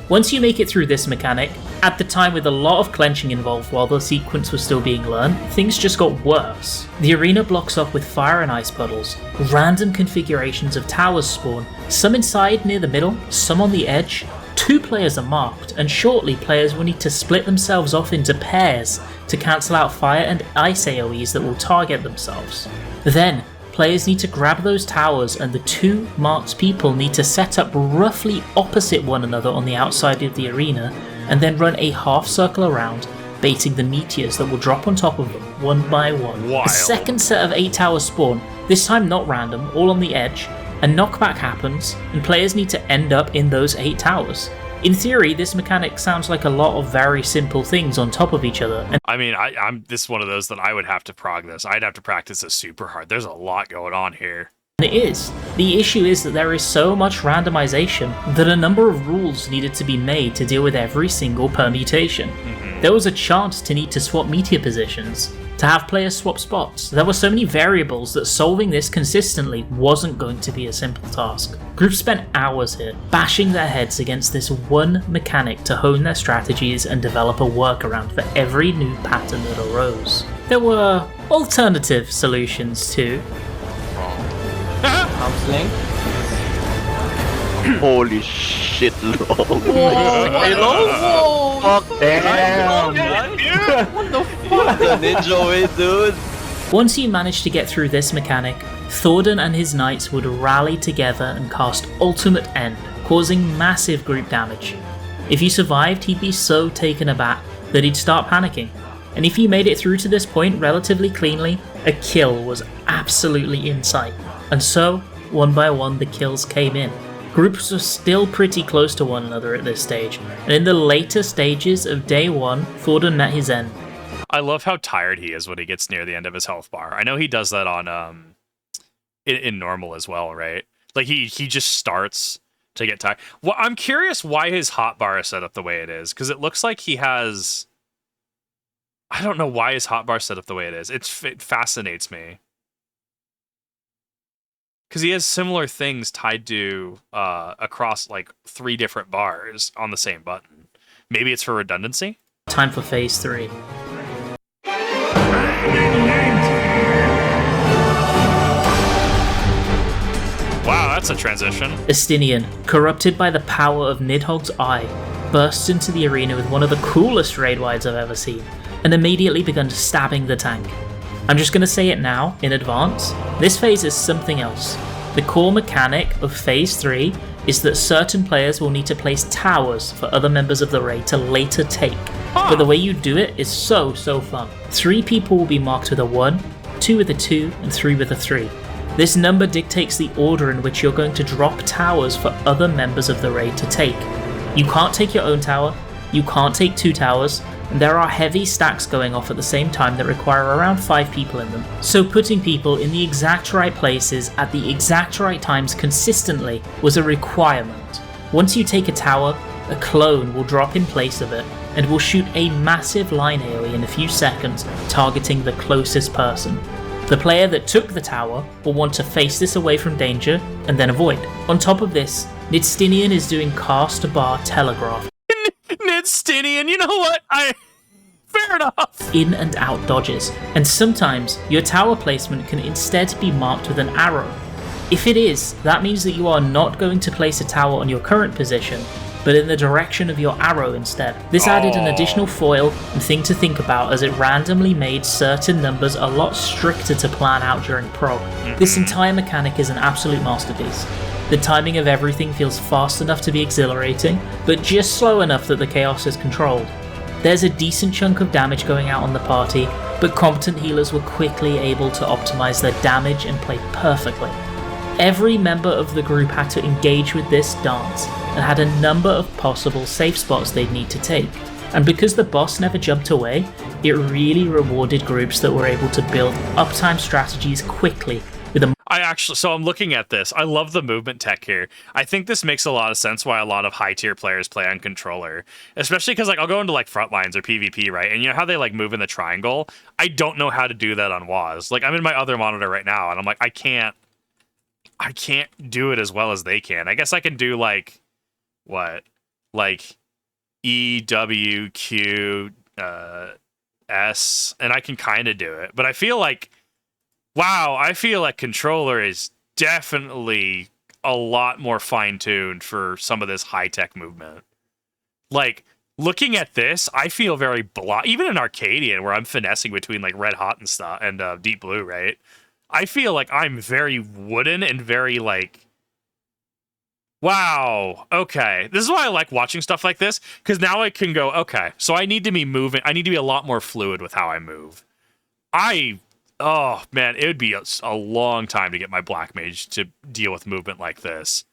Once you make it through this mechanic, at the time with a lot of clenching involved while the sequence was still being learned, things just got worse. The arena blocks off with fire and ice puddles. Random configurations of towers spawn, some inside near the middle, some on the edge. 2 players are marked, and shortly players will need to split themselves off into pairs to cancel out fire and ice AoEs that will target themselves. Then, players need to grab those towers, and the 2 marked people need to set up roughly opposite one another on the outside of the arena, and then run a half circle around, baiting the meteors that will drop on top of them one by one. Wild. A second set of 8 towers spawn, this time not random, all on the edge. A knockback happens, and players need to end up in those 8 towers. In theory, this mechanic sounds like a lot of very simple things on top of each other, and I mean, I'm this is one of those that I would have to prog this. I'd have to practice this super hard. There's a lot going on here. it is. The issue is that there is so much randomization that a number of rules needed to be made to deal with every single permutation. There was a chance to need to swap meteor positions, to have players swap spots. There were so many variables that solving this consistently wasn't going to be a simple task. Groups spent hours here, bashing their heads against this one mechanic to hone their strategies and develop a workaround for every new pattern that arose. There were alternative solutions too. Counseling. Holy shit, lol. Whoa! Fuck damn. What the fuck? The ninja way, dude. Once you managed to get through this mechanic, Thordan and his knights would rally together and cast Ultimate End, causing massive group damage. If you survived, he'd be so taken aback that he'd start panicking. And if you made it through to this point relatively cleanly, a kill was absolutely in sight. And so, one by one, the kills came in. Groups were still pretty close to one another at this stage, and in the later stages of day 1, Thordan met his end. I love how tired he is when he gets near the end of his health bar. I know he does that on in normal as well, right? Like he just starts to get tired. Well, I'm curious why his hot bar is set up the way it is, because it looks like he has. I don't know why his hot bar is set up the way it is. It fascinates me. Because he has similar things tied to across like 3 different bars on the same button. Maybe it's for redundancy? Time for Phase 3. Wow, that's a transition. Estinian, corrupted by the power of Nidhogg's eye, bursts into the arena with one of the coolest raid wides I've ever seen, and immediately began stabbing the tank. I'm just going to say it now, in advance, this phase is something else. The core mechanic of Phase 3 is that certain players will need to place towers for other members of the raid to later take, but the way you do it is so fun. 3 people will be marked with a 1, 2 with a 2, and 3 with a 3. This number dictates the order in which you're going to drop towers for other members of the raid to take. You can't take your own tower, you can't take 2 towers, and there are heavy stacks going off at the same time that require around 5 people in them. So putting people in the exact right places at the exact right times consistently was a requirement. Once you take a tower, a clone will drop in place of it and will shoot a massive line AoE in a few seconds, targeting the closest person. The player that took the tower will want to face this away from danger and then avoid. On top of this, Nidstinian is doing cast bar telegraph. Nidstinian, you know what? Fair enough. In and out dodges, and sometimes your tower placement can instead be marked with an arrow. If it is, that means that you are not going to place a tower on your current position, but in the direction of your arrow instead. This added an additional foil and thing to think about, as it randomly made certain numbers a lot stricter to plan out during prog. This entire mechanic is an absolute masterpiece. The timing of everything feels fast enough to be exhilarating, but just slow enough that the chaos is controlled. There's a decent chunk of damage going out on the party, but competent healers were quickly able to optimize their damage and play perfectly. Every member of the group had to engage with this dance, and had a number of possible safe spots they'd need to take. And because the boss never jumped away, it really rewarded groups that were able to build uptime strategies quickly with a So I'm looking at this. I love the movement tech here. I think this makes a lot of sense why a lot of high tier players play on controller, especially because like I'll go into like Frontlines or PvP, right? And you know how they like move in the triangle? I don't know how to do that on WAS. Like I'm in my other monitor right now, and I'm like I can't do it as well as they can. I guess I can do like what, like E W Q S, and I can kind of do it, but I feel like. Wow, I feel like controller is definitely a lot more fine-tuned for some of this high-tech movement. Like, looking at this, I feel very even in Arcadian, where I'm finessing between, like, Red Hot and stuff, and Deep Blue, right? I feel like I'm very wooden and very, like... Wow, okay. This is why I like watching stuff like this, because now I can go, okay, so I need to be moving, I need to be a lot more fluid with how I move. Oh, man, it would be a long time to get my Black Mage to deal with movement like this.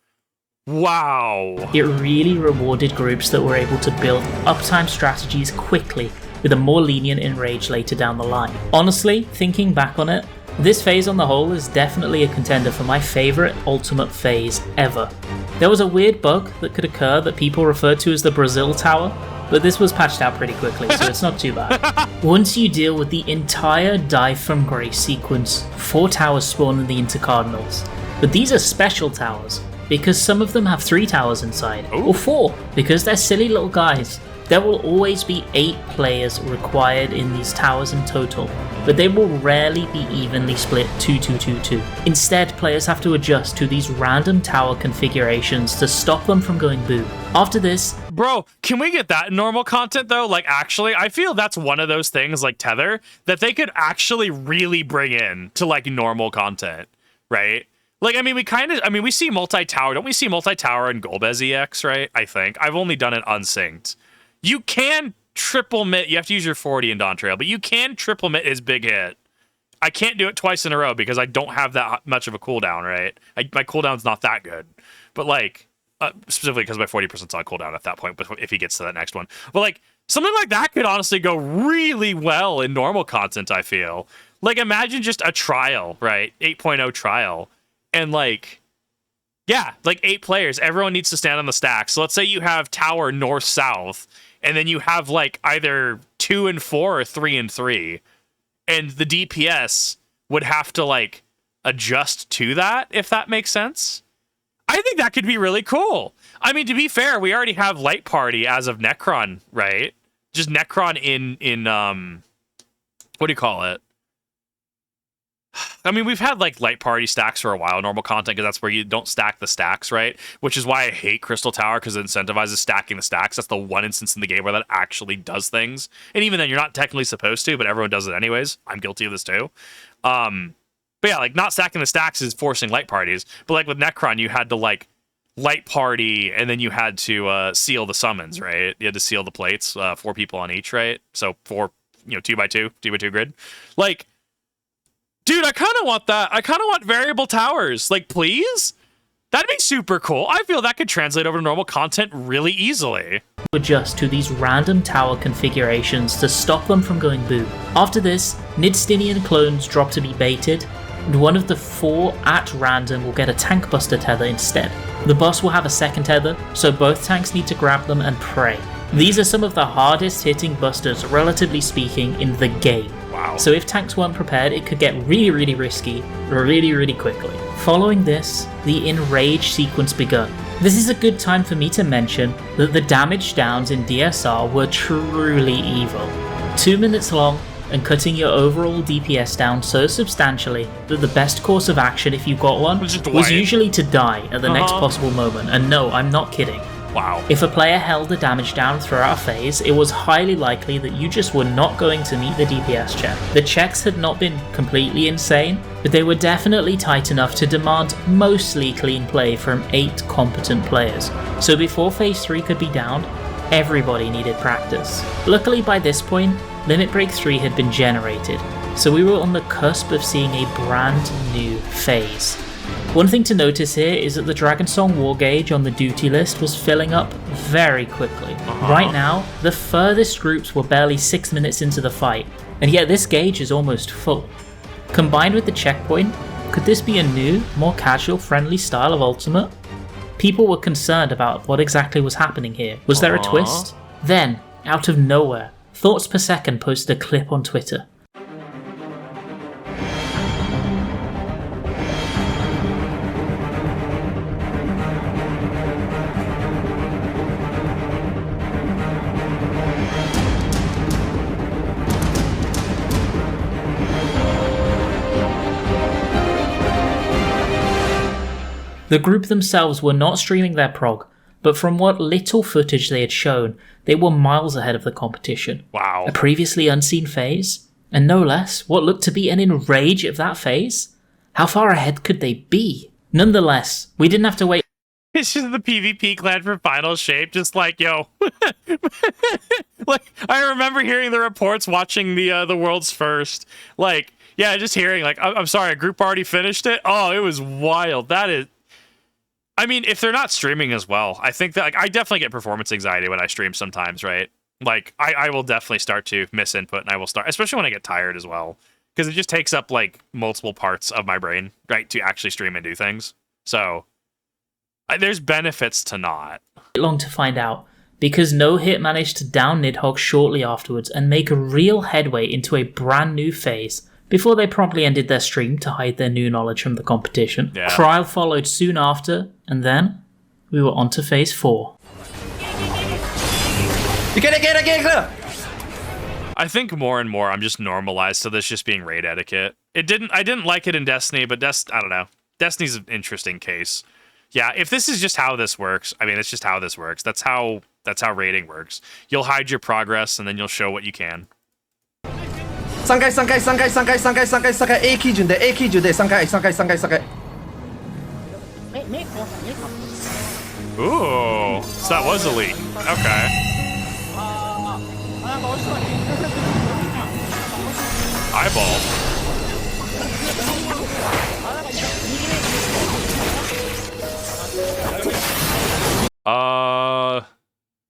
Wow. It really rewarded groups that were able to build uptime strategies quickly, with a more lenient enrage later down the line. Honestly, thinking back on it, this phase on the whole is definitely a contender for my favourite ultimate phase ever. There was a weird bug that could occur that people referred to as the Brazil Tower, but this was patched out pretty quickly, so it's not too bad. Once you deal with the entire Dive from Grace sequence, 4 towers spawn in the Intercardinals. But these are special towers, because some of them have 3 towers inside, or 4, because they're silly little guys. There will always be 8 players required in these towers in total, but they will rarely be evenly split 2-2-2-2. Instead, players have to adjust to these random tower configurations to stop them from going boom. After this... Bro, can we get that in normal content though? Like actually, I feel that's one of those things like Tether that they could actually really bring in to like normal content, right? Like, I mean, we see multi-tower. Don't we see multi-tower in Golbez EX, right? I think. I've only done it unsynced. You can triple mit. You have to use your 40 in Dawn Trail, but you can triple mit his big hit. I can't do it twice in a row because I don't have that much of a cooldown, right? My cooldown's not that good. But, like, specifically because my 40%'s on cooldown at that point, but if he gets to that next one. But, like, something like that could honestly go really well in normal content, I feel. Like, imagine just a trial, right? 8.0 trial. And, like... yeah, like 8 players. Everyone needs to stand on the stack. So let's say you have tower north-south, and then you have like either 2 and 4 or 3 and 3. And the DPS would have to like adjust to that, if that makes sense. I think that could be really cool. I mean, to be fair, we already have Light Party as of Necron, right? Just Necron in what do you call it? I mean, we've had, like, Light Party stacks for a while, normal content, because that's where you don't stack the stacks, right? Which is why I hate Crystal Tower, because it incentivizes stacking the stacks. That's the one instance in the game where that actually does things. And even then, you're not technically supposed to, but everyone does it anyways. I'm guilty of this, too. But yeah, like, not stacking the stacks is forcing Light Parties. But, like, with Necron, you had to, like, Light Party, and then you had to seal the summons, right? You had to seal the plates, 4 people on each, right? So 4, 2x2 grid. Like... dude, I kind of want that. I kind of want variable towers. Like, please? That'd be super cool. I feel that could translate over to normal content really easily. Adjust to these random tower configurations to stop them from going boom. After this, Nidstinian clones drop to be baited, and one of the 4 at random will get a tank buster tether instead. The boss will have a second tether, so both tanks need to grab them and pray. These are some of the hardest hitting busters, relatively speaking, in the game. Wow. So if tanks weren't prepared, it could get really, really risky, really quickly. Following this, the Enrage sequence begun. This is a good time for me to mention that the damage downs in DSR were truly evil. 2 minutes long, and cutting your overall DPS down so substantially that the best course of action if you got one was usually to die at the next possible moment, and no, I'm not kidding. Wow. If a player held the damage down throughout a phase, it was highly likely that you just were not going to meet the DPS check. The checks had not been completely insane, but they were definitely tight enough to demand mostly clean play from 8 competent players. So before phase 3 could be downed, everybody needed practice. Luckily by this point, Limit Break 3 had been generated, so we were on the cusp of seeing a brand new phase. One thing to notice here is that the Dragonsong War gauge on the duty list was filling up very quickly. Right now, the furthest groups were barely 6 minutes into the fight, and yet this gauge is almost full. Combined with the checkpoint, could this be a new, more casual friendly style of Ultimate? People were concerned about what exactly was happening here. Was there a twist? Then, out of nowhere, Thoughts Per Second posted a clip on Twitter. The group themselves were not streaming their prog, but from what little footage they had shown, they were miles ahead of the competition. Wow. A previously unseen phase, and no less, what looked to be an enrage of that phase? How far ahead could they be? Nonetheless, we didn't have to wait. It's just the PvP clan for Final Shape, just like, yo. Like, I remember hearing the reports watching the World's First. Like, yeah, just hearing, like, I'm sorry, a group already finished it? Oh, it was wild. That is... I mean, if they're not streaming as well, I think that like I definitely get performance anxiety when I stream sometimes, right? Like I will definitely start to miss input, and I will start, especially when I get tired as well, because it just takes up like multiple parts of my brain, right, to actually stream and do things. So there's benefits to not. Long to find out, because No Hit managed to down Nidhogg shortly afterwards and make a real headway into a brand new phase before they promptly ended their stream to hide their new knowledge from the competition. Yeah. Trial followed soon after, and then we were on to phase 4. You get it. I think more and more I'm just normalized to this just being raid etiquette. I didn't like it in Destiny, but I don't know. Destiny's an interesting case. Yeah, if this is just how this works, I mean, it's just how this works. That's how raiding works. You'll hide your progress, and then you'll show what you can. 3階A 基準で A 基準で3階 Ooh, so that was a leak. Okay. Eyeball.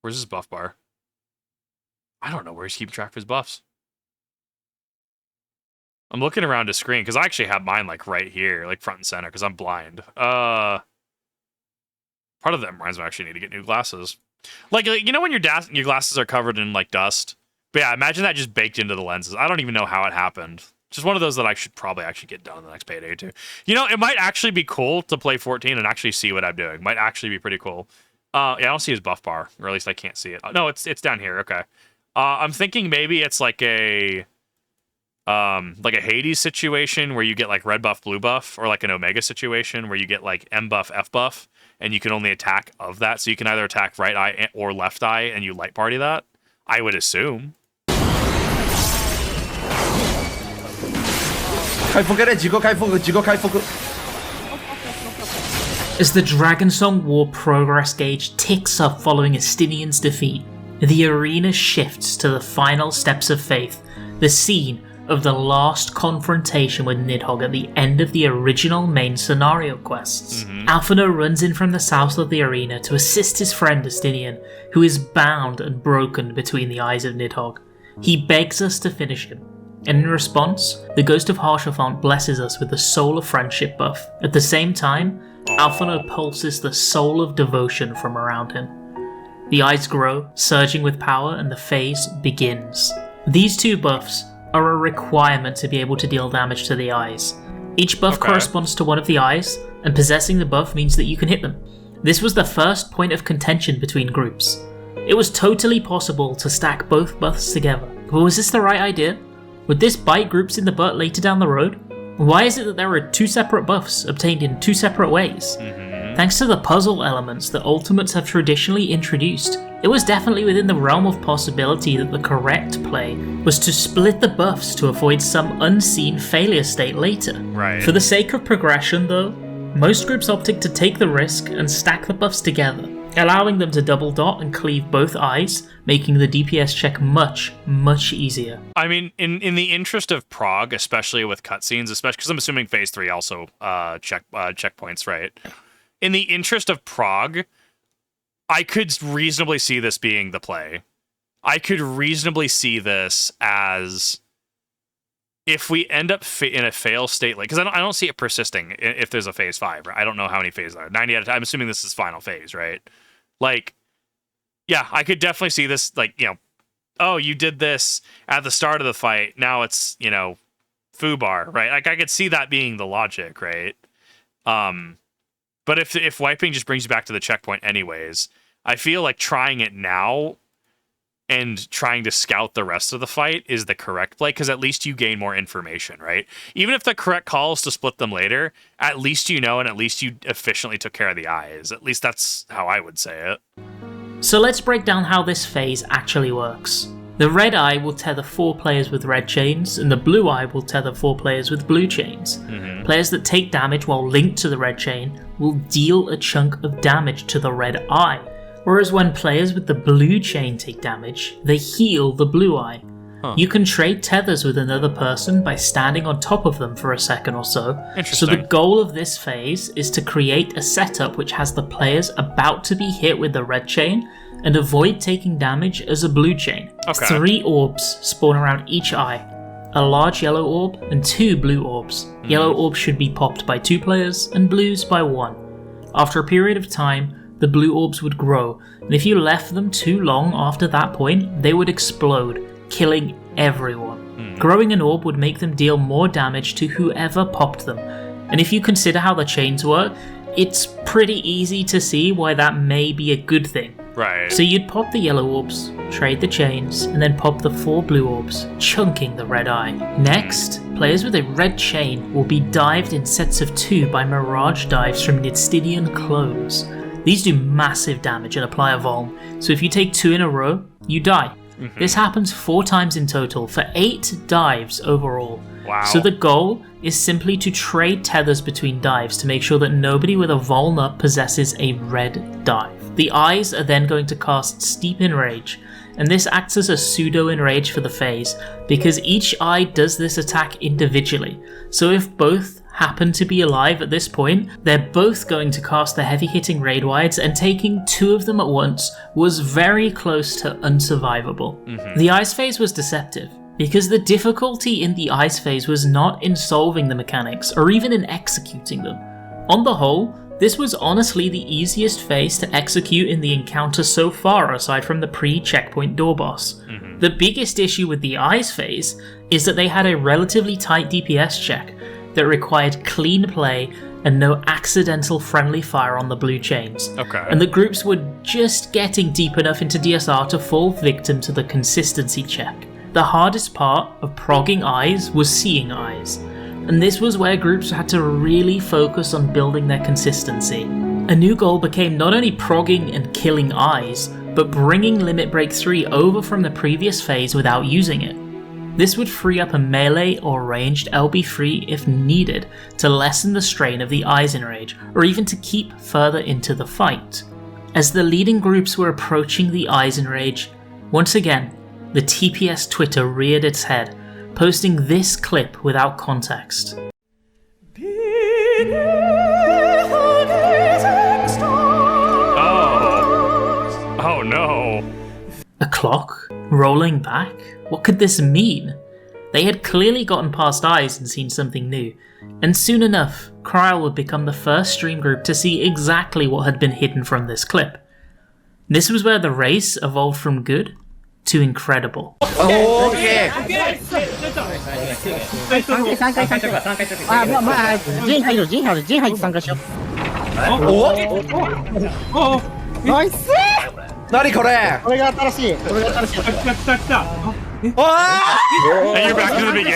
Where's his buff bar? I don't know where he's keeping track of his buffs. I'm looking around his screen because I actually have mine like right here, like front and center, because I'm blind. Part of that reminds me I actually need to get new glasses. Like you know when your glasses are covered in like dust? But yeah, imagine that just baked into the lenses. I don't even know how it happened. Just one of those that I should probably actually get done in the next payday or two. You know, it might actually be cool to play 14 and actually see what I'm doing. Might actually be pretty cool. Yeah, I don't see his buff bar, or at least I can't see it. No, it's down here. Okay. I'm thinking maybe it's like a Hades situation where you get like red buff, blue buff, or like an Omega situation where you get like M buff, F buff, and you can only attack of that. So you can either attack right eye or left eye, and you light party that. I would assume. 回復嘅咧，自己回復。 As the Dragonsong War progress gauge ticks up following Estinian's defeat, the arena shifts to the final steps of faith, the scene of the last confrontation with Nidhogg at the end of the original main scenario quests. Alphino runs in from the south of the arena to assist his friend Estinian, who is bound and broken between the eyes of Nidhogg. He begs us to finish him, and in response, the Ghost of Haurchefant blesses us with the Soul of Friendship buff. At the same time, Alphino pulses the Soul of Devotion from around him. The eyes grow, surging with power, and the phase begins. These two buffs are a requirement to be able to deal damage to the eyes. Each buff corresponds to one of the eyes, and possessing the buff means that you can hit them. This was the first point of contention between groups. It was totally possible to stack both buffs together, but was this the right idea? Would this bite groups in the butt later down the road? Why is it that there are two separate buffs obtained in two separate ways? Thanks to the puzzle elements that Ultimates have traditionally introduced, it was definitely within the realm of possibility that the correct play was to split the buffs to avoid some unseen failure state later. Right. For the sake of progression though, most groups opted to take the risk and stack the buffs together, allowing them to double dot and cleave both eyes, making the DPS check much, much easier. I mean, in the interest of prog, especially with cutscenes, especially because I'm assuming Phase 3 also checkpoints, right? In the interest of prog, I could reasonably see this being the play. I could reasonably see this as if we end up in a fail state, like, because I don't see it persisting if there's a Phase 5. Right? I don't know how many phases there are. 90 out of 10. I'm assuming this is final phase, right? Like, yeah, I could definitely see this, like, you know, oh, you did this at the start of the fight. Now it's, you know, foobar, right? Like, I could see that being the logic, right? But if wiping just brings you back to the checkpoint anyways, I feel like trying it now and trying to scout the rest of the fight is the correct play, because at least you gain more information, right? Even if the correct call is to split them later, at least you know, and at least you efficiently took care of the eyes. At least that's how I would say it. So let's break down how this phase actually works. The red eye will tether 4 players with red chains, and the blue eye will tether 4 players with blue chains. Players that take damage while linked to the red chain will deal a chunk of damage to the red eye, whereas when players with the blue chain take damage, they heal the blue eye. You can trade tethers with another person by standing on top of them for a second or so. So the goal of this phase is to create a setup which has the players about to be hit with the red chain and avoid taking damage as a blue chain. 3 orbs spawn around each eye. A large yellow orb and 2 blue orbs. Yellow orbs should be popped by 2 players and blues by 1. After a period of time, the blue orbs would grow, and if you left them too long after that point, they would explode, killing everyone. Growing an orb would make them deal more damage to whoever popped them, and if you consider how the chains work, it's pretty easy to see why that may be a good thing. Right. So you'd pop the yellow orbs, trade the chains, and then pop the 4 blue orbs, chunking the red eye. Next, players with a red chain will be dived in sets of 2 by mirage dives from Nidstidian clones. These do massive damage and apply a vuln, so if you take 2 in a row, you die. This happens 4 times in total, for 8 dives overall. Wow. So the goal is simply to trade tethers between dives to make sure that nobody with a vuln up possesses a red dive. The eyes are then going to cast Steep Enrage, and this acts as a pseudo enrage for the phase, because each eye does this attack individually. So if both happen to be alive at this point, they're both going to cast the heavy hitting raid wides, and taking 2 of them at once was very close to unsurvivable. The ice phase was deceptive, because the difficulty in the ice phase was not in solving the mechanics or even in executing them. On the whole, this was honestly the easiest phase to execute in the encounter so far, aside from the pre-checkpoint door boss. The biggest issue with the ice phase is that they had a relatively tight DPS check that required clean play and no accidental friendly fire on the blue chains. And the groups were just getting deep enough into DSR to fall victim to the consistency check. The hardest part of progging eyes was seeing eyes, and this was where groups had to really focus on building their consistency. A new goal became not only progging and killing eyes, but bringing Limit Break 3 over from the previous phase without using it. This would free up a melee or ranged LB3 if needed to lessen the strain of the eyes enrage, or even to keep further into the fight. As the leading groups were approaching the eyes enrage, once again, the TPS Twitter reared its head, posting this clip without context. Oh no. A clock? Rolling back? What could this mean? They had clearly gotten past eyes and seen something new, and soon enough, Kryl would become the first stream group to see exactly what had been hidden from this clip. This was where the race evolved from good to incredible. Okay. 何これ And you're back to the beginning.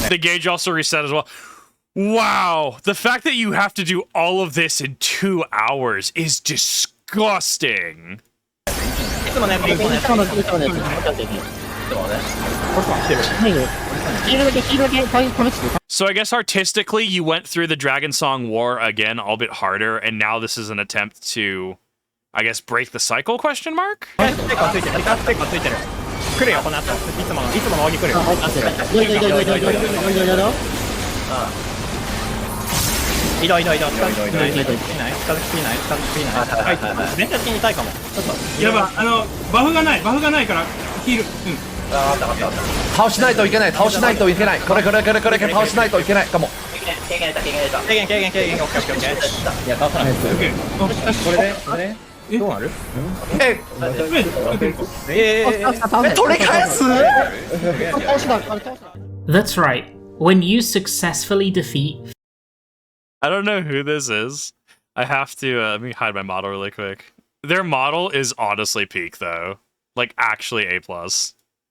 The gauge also reset as well. Wow, the fact that you have to do all of this in 2 hours is disgusting. So I guess artistically you went through the Dragon Song War again, albeit harder, and now this is an attempt to, I guess, break the cycle, question mark?倒しないといけない倒しないといけないこれ倒しないといけないかも取り返す That's right. When you successfully defeat... I don't know who this is. I have to, let me hide my model really quick. Their model is honestly peak though. Like actually A+.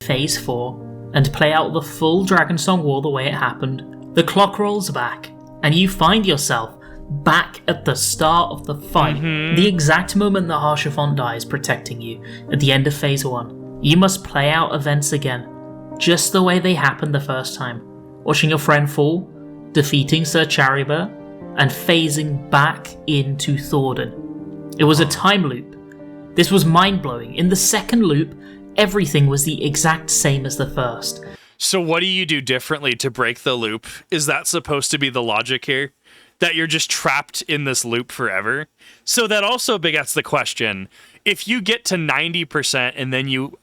Phase 4, and play out the full Dragon Song War the way it happened, the clock rolls back, and you find yourself back at the start of the fight, the exact moment that Harshaphont dies protecting you, at the end of Phase 1. You must play out events again, just the way they happened the first time, watching your friend fall, defeating Sir Charibert, and phasing back into Thordan. It was a time loop. This was mind-blowing. In the second loop, everything was the exact same as the first. So what do you do differently to break the loop? Is that supposed to be the logic here? That you're just trapped in this loop forever? So that also begets the question, if you get to 90% and then you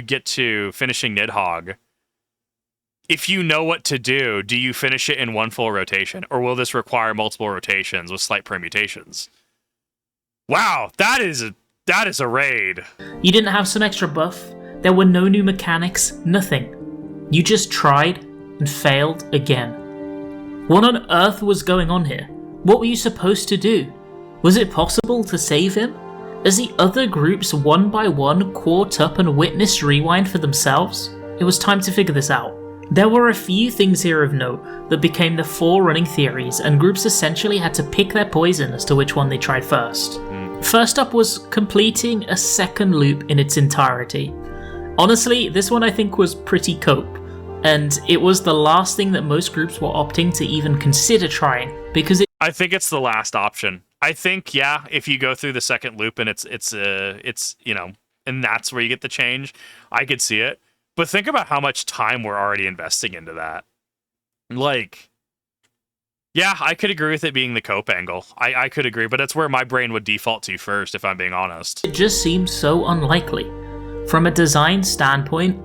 get to finishing Nidhogg, if you know what to do, do you finish it in one full rotation? Or will this require multiple rotations with slight permutations? Wow, that is a raid. You didn't have some extra buff. There were no new mechanics, nothing. You just tried and failed again. What on earth was going on here? What were you supposed to do? Was it possible to save him? As the other groups one by one caught up and witnessed Rewind for themselves, it was time to figure this out. There were a few things here of note that became the 4 running theories, and groups essentially had to pick their poison as to which one they tried first. First up was completing a second loop in its entirety. Honestly, this one I think was pretty cope, and it was the last thing that most groups were opting to even consider trying, because I think it's the last option. I think, yeah, if you go through the second loop and it's you know, and that's where you get the change, I could see it. But think about how much time we're already investing into that. Like, yeah, I could agree with it being the cope angle. I could agree, but that's where my brain would default to first, if I'm being honest. it just seemed so unlikely. From a design standpoint,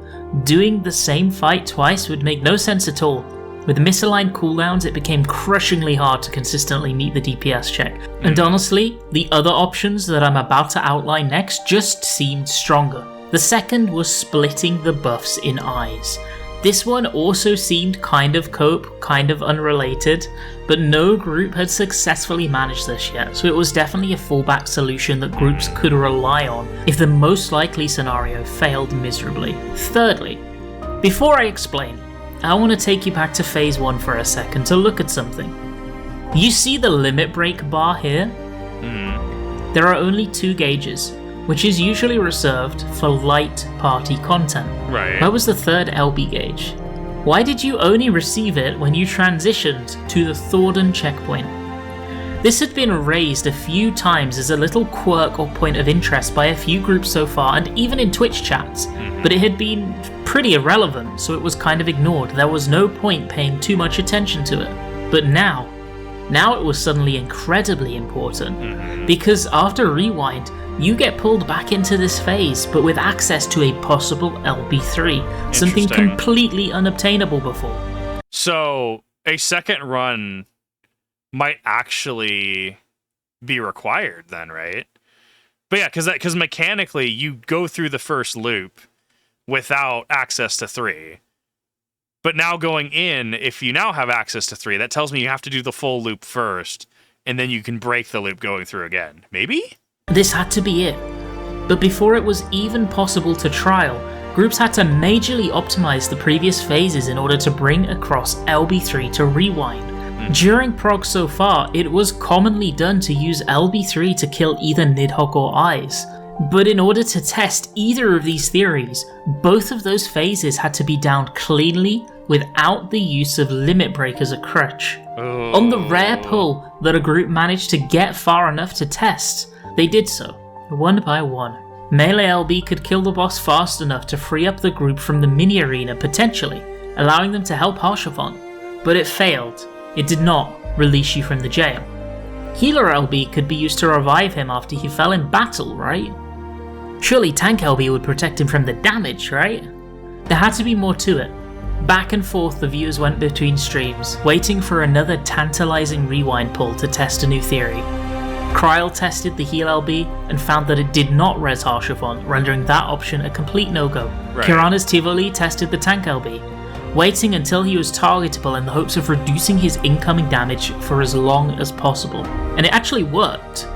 doing the same fight twice would make no sense at all. With misaligned cooldowns, it became crushingly hard to consistently meet the DPS check. And honestly, the other options that I'm about to outline next just seemed stronger. The second was splitting the buffs in eyes. This one also seemed kind of cope, kind of unrelated, but no group had successfully managed this yet, so it was definitely a fallback solution that groups could rely on if the most likely scenario failed miserably. Thirdly, before I explain, I want to take you back to Phase 1 for a second to look at something. You see the limit break bar here? There are only 2 gauges, which is usually reserved for light party content. Right. Where was the third LB gauge? Why did you only receive it when you transitioned to the Thornden checkpoint? This had been raised a few times as a little quirk or point of interest by a few groups so far, and even in Twitch chats, but it had been pretty irrelevant, so it was kind of ignored. There was no point paying too much attention to it. But now it was suddenly incredibly important, because after Rewind, you get pulled back into this phase, but with access to a possible LB3, something completely unobtainable before. So a second run might actually be required then, right? But yeah, because mechanically you go through the first loop without access to 3. But now going in, if you now have access to 3, that tells me you have to do the full loop first, and then you can break the loop going through again. Maybe? This had to be it. But before it was even possible to trial, groups had to majorly optimize the previous phases in order to bring across LB3 to Rewind. During prog so far, it was commonly done to use LB3 to kill either Nidhogg or Eyes. But in order to test either of these theories, both of those phases had to be downed cleanly without the use of limit break as a crutch. On the rare pull that a group managed to get far enough to test, they did so, one by one. Melee LB could kill the boss fast enough to free up the group from the mini arena potentially, allowing them to help Harshavon. But it failed. It did not release you from the jail. Healer LB could be used to revive him after he fell in battle, right? Surely Tank LB would protect him from the damage, right? There had to be more to it. Back and forth the viewers went between streams, waiting for another tantalizing Rewind pull to test a new theory. Kryl tested the heal LB and found that it did not res Harshavon, rendering that option a complete no-go. Right. Kirana's Tivoli tested the Tank LB, waiting until he was targetable in the hopes of reducing his incoming damage for as long as possible. And it actually worked.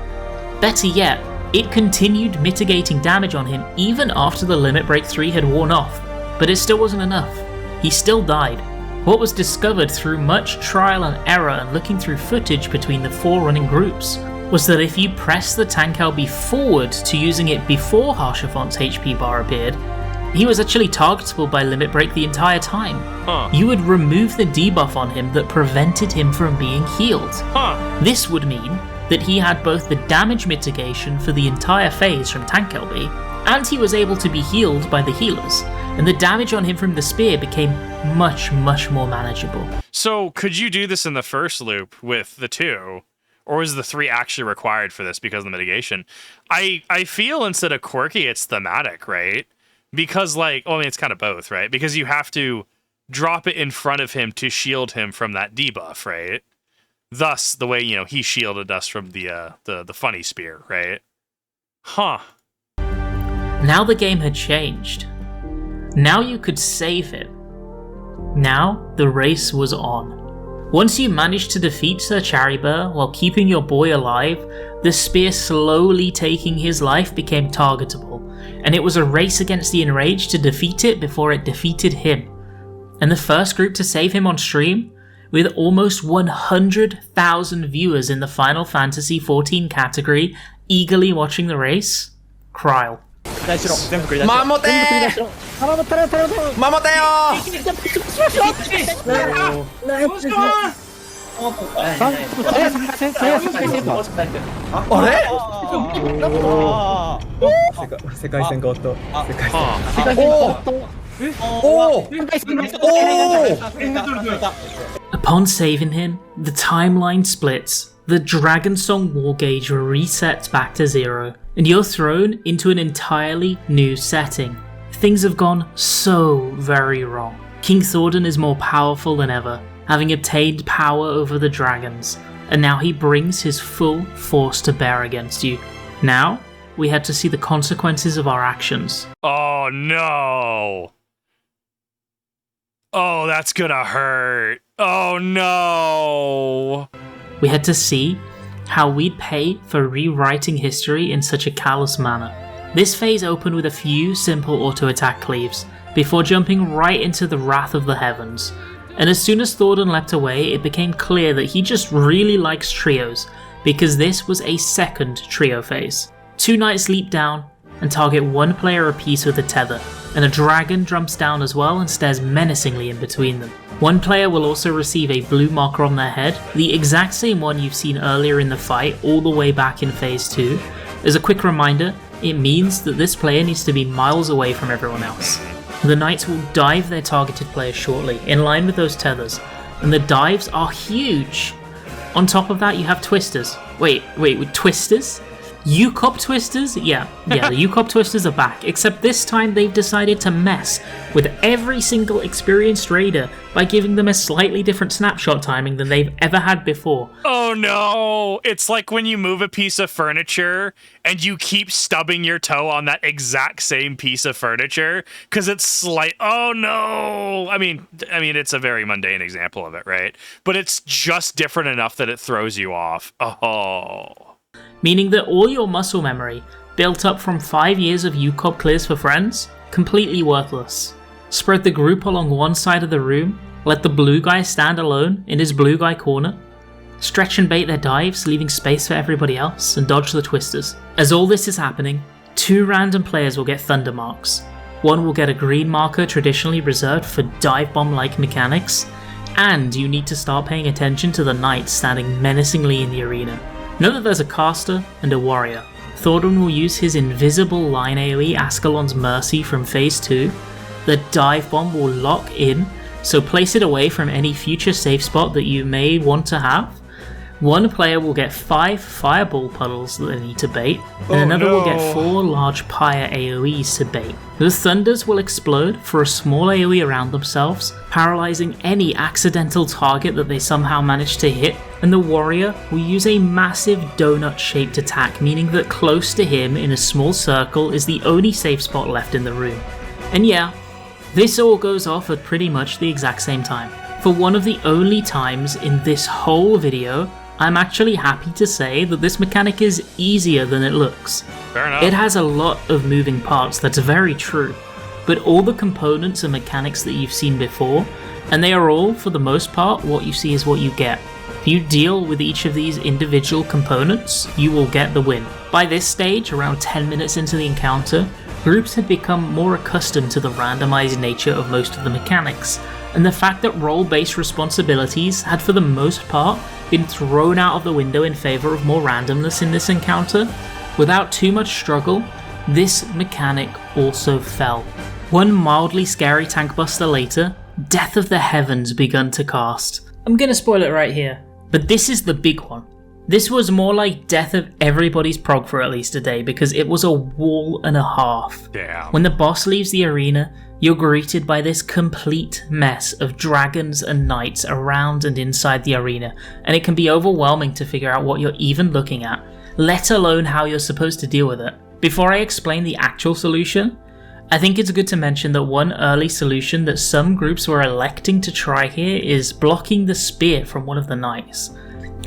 Better yet, it continued mitigating damage on him even after the Limit Break 3 had worn off, but it still wasn't enough. He still died. What was discovered through much trial and error and looking through footage between the 4 running groups was that if you press the Tank LB forward to using it before Harshavon's HP bar appeared, he was actually targetable by Limit Break the entire time. You would remove the debuff on him that prevented him from being healed. This would mean that he had both the damage mitigation for the entire phase from Tank LB, and he was able to be healed by the healers, and the damage on him from the spear became much more manageable. So could you do this in the first loop with the 2? Or is the 3 actually required for this because of the mitigation? I feel instead of quirky, it's thematic, right? Because it's kind of both, right? Because you have to drop it in front of him to shield him from that debuff, right? Thus, the way, he shielded us from the funny spear, right? Huh. Now the game had changed. Now you could save him. Now the race was on. Once you managed to defeat Sir Charibur while keeping your boy alive, the spear slowly taking his life became targetable, and it was a race against the Enraged to defeat it before it defeated him. And the first group to save him on stream, with almost 100,000 viewers in the Final Fantasy XIV category eagerly watching the race, Kryle. 守てよあれ世界線が音。世界線。Upon saving him, the timeline splits, the Dragon Song war gauge resets back to 0, and you're thrown into an entirely new setting. Things have gone so very wrong. King Thordan is more powerful than ever, having obtained power over the dragons, and now he brings his full force to bear against you. Now, we had to see the consequences of our actions. Oh no! Oh, that's gonna hurt. Oh no! We had to see how we'd pay for rewriting history in such a callous manner. This phase opened with a few simple auto-attack cleaves, before jumping right into the wrath of the heavens. And as soon as Thordan leapt away, it became clear that he just really likes trios, because this was a second trio phase. 2 knights leap down and target 1 player apiece with a tether, and a dragon jumps down as well and stares menacingly in between them. 1 player will also receive a blue marker on their head, the exact same one you've seen earlier in the fight all the way back in phase 2. As a quick reminder, it means that this player needs to be miles away from everyone else. The knights will dive their targeted player shortly, in line with those tethers, and the dives are huge! On top of that you have twisters. Wait, twisters? UCOP twisters? Yeah, the UCOP twisters are back, except this time they've decided to mess with every single experienced raider by giving them a slightly different snapshot timing than they've ever had before. Oh no! It's like when you move a piece of furniture and you keep stubbing your toe on that exact same piece of furniture because it's oh no! I mean, it's a very mundane example of it, right? But it's just different enough that it throws you off. Oh. Meaning that all your muscle memory, built up from 5 years of UCOP clears for friends, completely worthless. Spread the group along one side of the room, let the blue guy stand alone in his blue guy corner, stretch and bait their dives, leaving space for everybody else, and dodge the twisters. As all this is happening, 2 random players will get thunder marks. 1 will get a green marker traditionally reserved for dive bomb-like mechanics, and you need to start paying attention to the knights standing menacingly in the arena. Know that there's a caster and a warrior. Thordan will use his invisible line AoE Ascalon's Mercy from phase 2. The dive bomb will lock in, so place it away from any future safe spot that you may want to have. 1 player will get 5 fireball puddles that they need to bait, and another will get 4 large pyre AoEs to bait. The thunders will explode for a small AoE around themselves, paralysing any accidental target that they somehow manage to hit, and the warrior will use a massive donut-shaped attack, meaning that close to him in a small circle is the only safe spot left in the room. And yeah, this all goes off at pretty much the exact same time. For one of the only times in this whole video, I'm actually happy to say that this mechanic is easier than it looks. Fair enough. It has a lot of moving parts, that's very true, but all the components and mechanics that you've seen before, and they are all, for the most part, what you see is what you get. If you deal with each of these individual components, you will get the win. By this stage, around 10 minutes into the encounter, groups had become more accustomed to the randomized nature of most of the mechanics, and the fact that role-based responsibilities had for the most part been thrown out of the window in favour of more randomness in this encounter, without too much struggle, this mechanic also fell. One mildly scary tank buster later, Death of the Heavens begun to cast. I'm gonna spoil it right here, but this is the big one. This was more like Death of everybody's prog for at least a day, because it was a wall and a half. Damn. When the boss leaves the arena, you're greeted by this complete mess of dragons and knights around and inside the arena, and it can be overwhelming to figure out what you're even looking at, let alone how you're supposed to deal with it. Before I explain the actual solution, I think it's good to mention that one early solution that some groups were electing to try here is blocking the spear from one of the knights.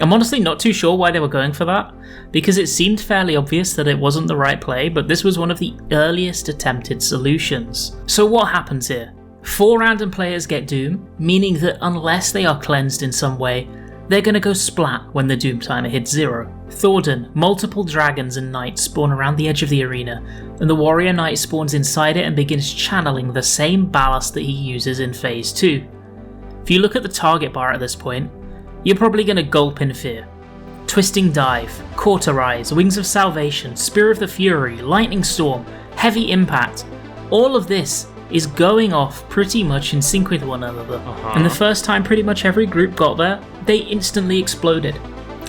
I'm honestly not too sure why they were going for that, because it seemed fairly obvious that it wasn't the right play, but this was one of the earliest attempted solutions. So what happens here? 4 random players get Doom, meaning that unless they are cleansed in some way, they're gonna go splat when the Doom timer hits 0. Thordan, multiple dragons and knights spawn around the edge of the arena, and the warrior knight spawns inside it and begins channeling the same ballast that he uses in phase 2. If you look at the target bar at this point, you're probably going to gulp in fear. Twisting Dive, Cauterize, Wings of Salvation, Spear of the Fury, Lightning Storm, Heavy Impact, all of this is going off pretty much in sync with one another, and the first time pretty much every group got there, they instantly exploded.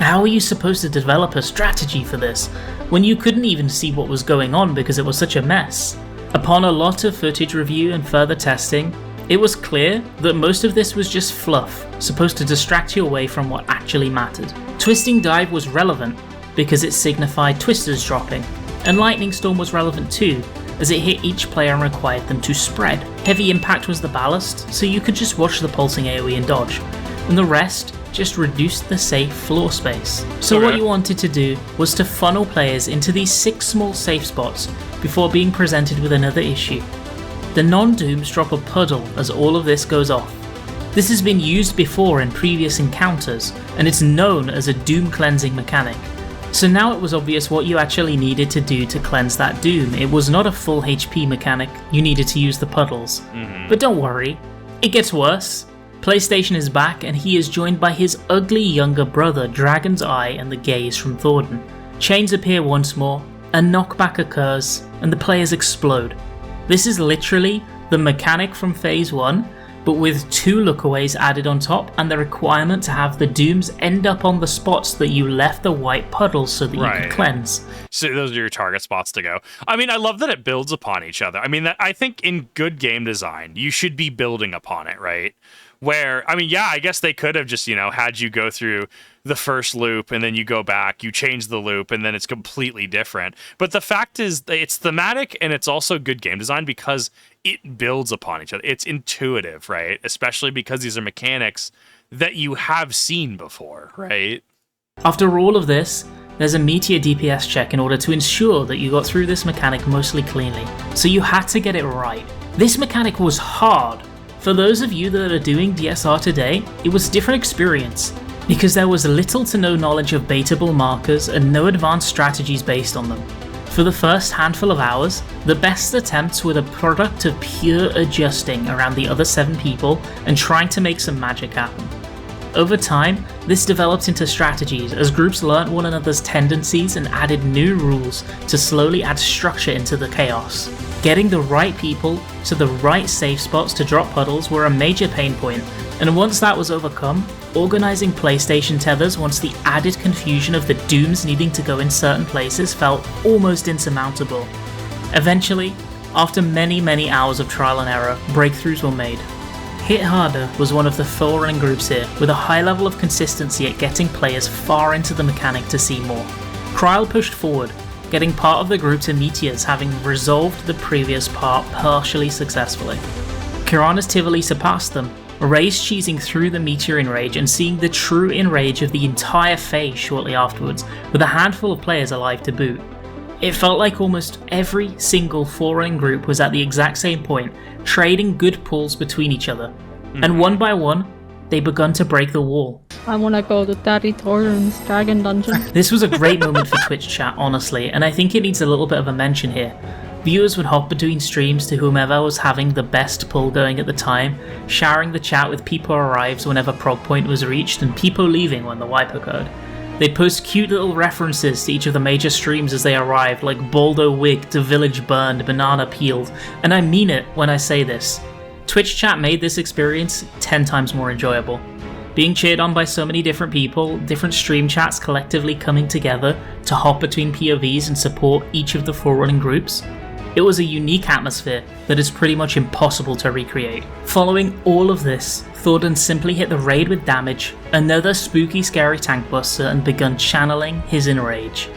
How are you supposed to develop a strategy for this, when you couldn't even see what was going on because it was such a mess? Upon a lot of footage review and further testing, it was clear that most of this was just fluff, supposed to distract you away from what actually mattered. Twisting Dive was relevant because it signified twisters dropping, and Lightning Storm was relevant too, as it hit each player and required them to spread. Heavy Impact was the ballast, so you could just watch the pulsing AoE and dodge, and the rest just reduced the safe floor space. So what you wanted to do was to funnel players into these 6 small safe spots before being presented with another issue. The non-dooms drop a puddle as all of this goes off. This has been used before in previous encounters, and it's known as a doom cleansing mechanic. So now it was obvious what you actually needed to do to cleanse that doom. It was not a full HP mechanic, you needed to use the puddles. But don't worry, it gets worse. PlayStation is back, and he is joined by his ugly younger brother Dragon's Eye and the Gaze from Thordan. Chains appear once more, a knockback occurs, and the players explode. This is literally the mechanic from phase 1, but with 2 lookaways added on top, and the requirement to have the dooms end up on the spots that you left the white puddles so that you could cleanse. So those are your target spots to go. I mean, I love that it builds upon each other. I mean, I think in good game design, you should be building upon it, right? Where, I mean, yeah, I guess they could have just, had you go through the first loop and then you go back, you change the loop, and then it's completely different. But the fact is, it's thematic and it's also good game design because it builds upon each other. It's intuitive, right? Especially because these are mechanics that you have seen before, right? After all of this, there's a meteor DPS check in order to ensure that you got through this mechanic mostly cleanly. So you had to get it right. This mechanic was hard. For those of you that are doing DSR today, it was a different experience, because there was little to no knowledge of baitable markers and no advanced strategies based on them. For the first handful of hours, the best attempts were the product of pure adjusting around the other 7 people and trying to make some magic happen. Over time, this developed into strategies as groups learnt one another's tendencies and added new rules to slowly add structure into the chaos. Getting the right people to the right safe spots to drop puddles were a major pain point, and once that was overcome, organising PlayStation tethers once the added confusion of the dooms needing to go in certain places felt almost insurmountable. Eventually, after many hours of trial and error, breakthroughs were made. Hit Harder was one of the forerunning groups here, with a high level of consistency at getting players far into the mechanic to see more. Kryl pushed forward, getting part of the group to Meteors, having resolved the previous part partially successfully. Kirana's Tivoli surpassed them, Ray's cheesing through the Meteor Enrage and seeing the true Enrage of the entire phase shortly afterwards, with a handful of players alive to boot. It felt like almost every single forerunning group was at the exact same point, trading good pulls between each other, and one by one, they begun to break the wall. I wanna go to Daddy Thornton's Dragon Dungeon. This was a great moment for Twitch chat, honestly, and I think it needs a little bit of a mention here. Viewers would hop between streams to whomever was having the best pull going at the time, showering the chat with Peepo arrives whenever prog point was reached and Peepo leaving when the wipe occurred. They'd post cute little references to each of the major streams as they arrived, like Baldo wigged to Village burned, Banana peeled, and I mean it when I say this. Twitch chat made this experience 10 times more enjoyable. Being cheered on by so many different people, different stream chats collectively coming together to hop between POVs and support each of the forerunning groups, it was a unique atmosphere that is pretty much impossible to recreate. Following all of this, Thordan simply hit the raid with damage, another spooky scary tank buster, and begun channeling his enrage.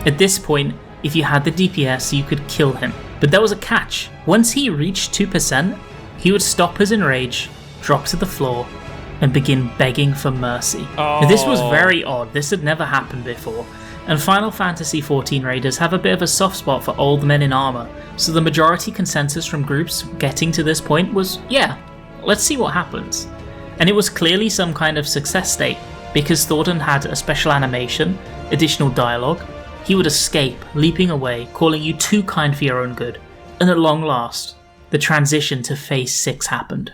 At this point, if you had the DPS, you could kill him. But there was a catch. Once he reached 2%, he would stop his enrage, drop to the floor, and begin begging for mercy. Oh. This was very odd, this had never happened before, and Final Fantasy XIV raiders have a bit of a soft spot for old men in armour, so the majority consensus from groups getting to this point was, yeah, let's see what happens. And it was clearly some kind of success state, because Thordan had a special animation, additional dialogue, he would escape, leaping away, calling you too kind for your own good, and at long last, the transition to Phase 6 happened.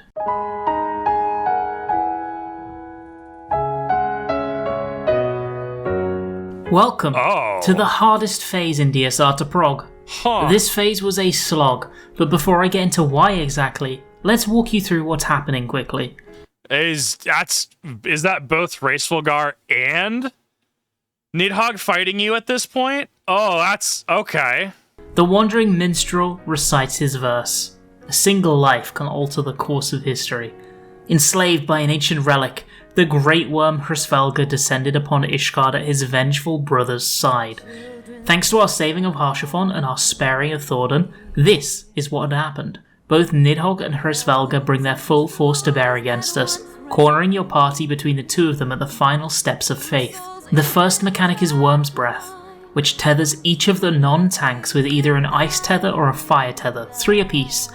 Welcome to the hardest phase in DSR to prog. This phase was a slog, but before I get into why exactly, let's walk you through what's happening quickly. Is that both Racefulgar and Nidhogg fighting you at this point? Oh, that's okay. The Wandering Minstrel recites his verse. A single life can alter the course of history. Enslaved by an ancient relic, the great worm Hrsvelga descended upon Ishgard at his vengeful brother's side. Thanks to our saving of Harshaphon and our sparing of Thordan, this is what had happened. Both Nidhogg and Hrsvelga bring their full force to bear against us, cornering your party between the two of them at the final steps of faith. The first mechanic is Worm's Breath, which tethers each of the non-tanks with either an ice tether or a fire tether, 3 apiece.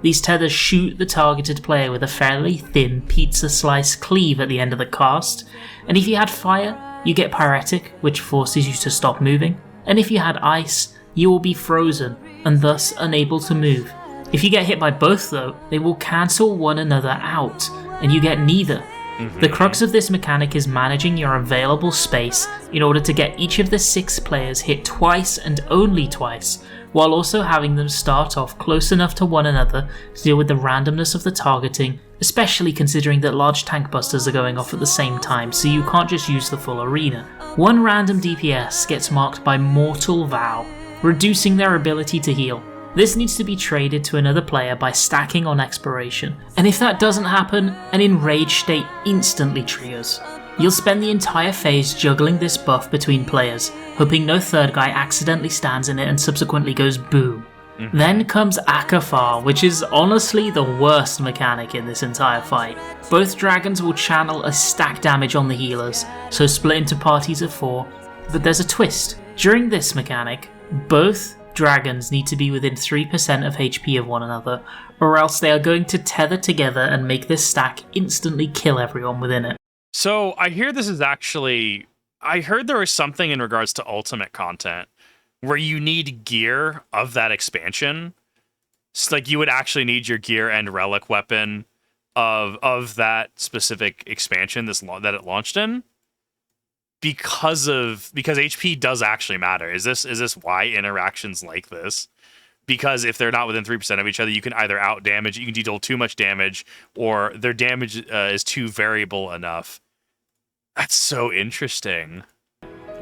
These tethers shoot the targeted player with a fairly thin pizza slice cleave at the end of the cast, and if you had fire, you get Pyretic, which forces you to stop moving, and if you had ice, you will be frozen, and thus unable to move. If you get hit by both though, they will cancel one another out, and you get neither. The crux of this mechanic is managing your available space in order to get each of the 6 players hit twice and only twice, while also having them start off close enough to one another to deal with the randomness of the targeting, especially considering that large tank busters are going off at the same time, so you can't just use the full arena. One random DPS gets marked by Mortal Vow, reducing their ability to heal. This needs to be traded to another player by stacking on expiration, and if that doesn't happen, an enraged state instantly triggers. You'll spend the entire phase juggling this buff between players, hoping no third guy accidentally stands in it and subsequently goes boom. Then comes Akafar, which is honestly the worst mechanic in this entire fight. Both dragons will channel a stack damage on the healers, so split into parties of 4, but there's a twist. During this mechanic, both dragons need to be within 3% of HP of one another, or else they are going to tether together and make this stack instantly kill everyone within it. So I hear this is actually... I heard there was something in regards to ultimate content where you need gear of that expansion. So like you would actually need your gear and relic weapon of that specific expansion that it launched in. Because HP does actually matter. Is this why interactions like this? Because if they're not within 3% of each other, you can either out damage, you can deal too much damage, or their damage is too variable enough. That's so interesting.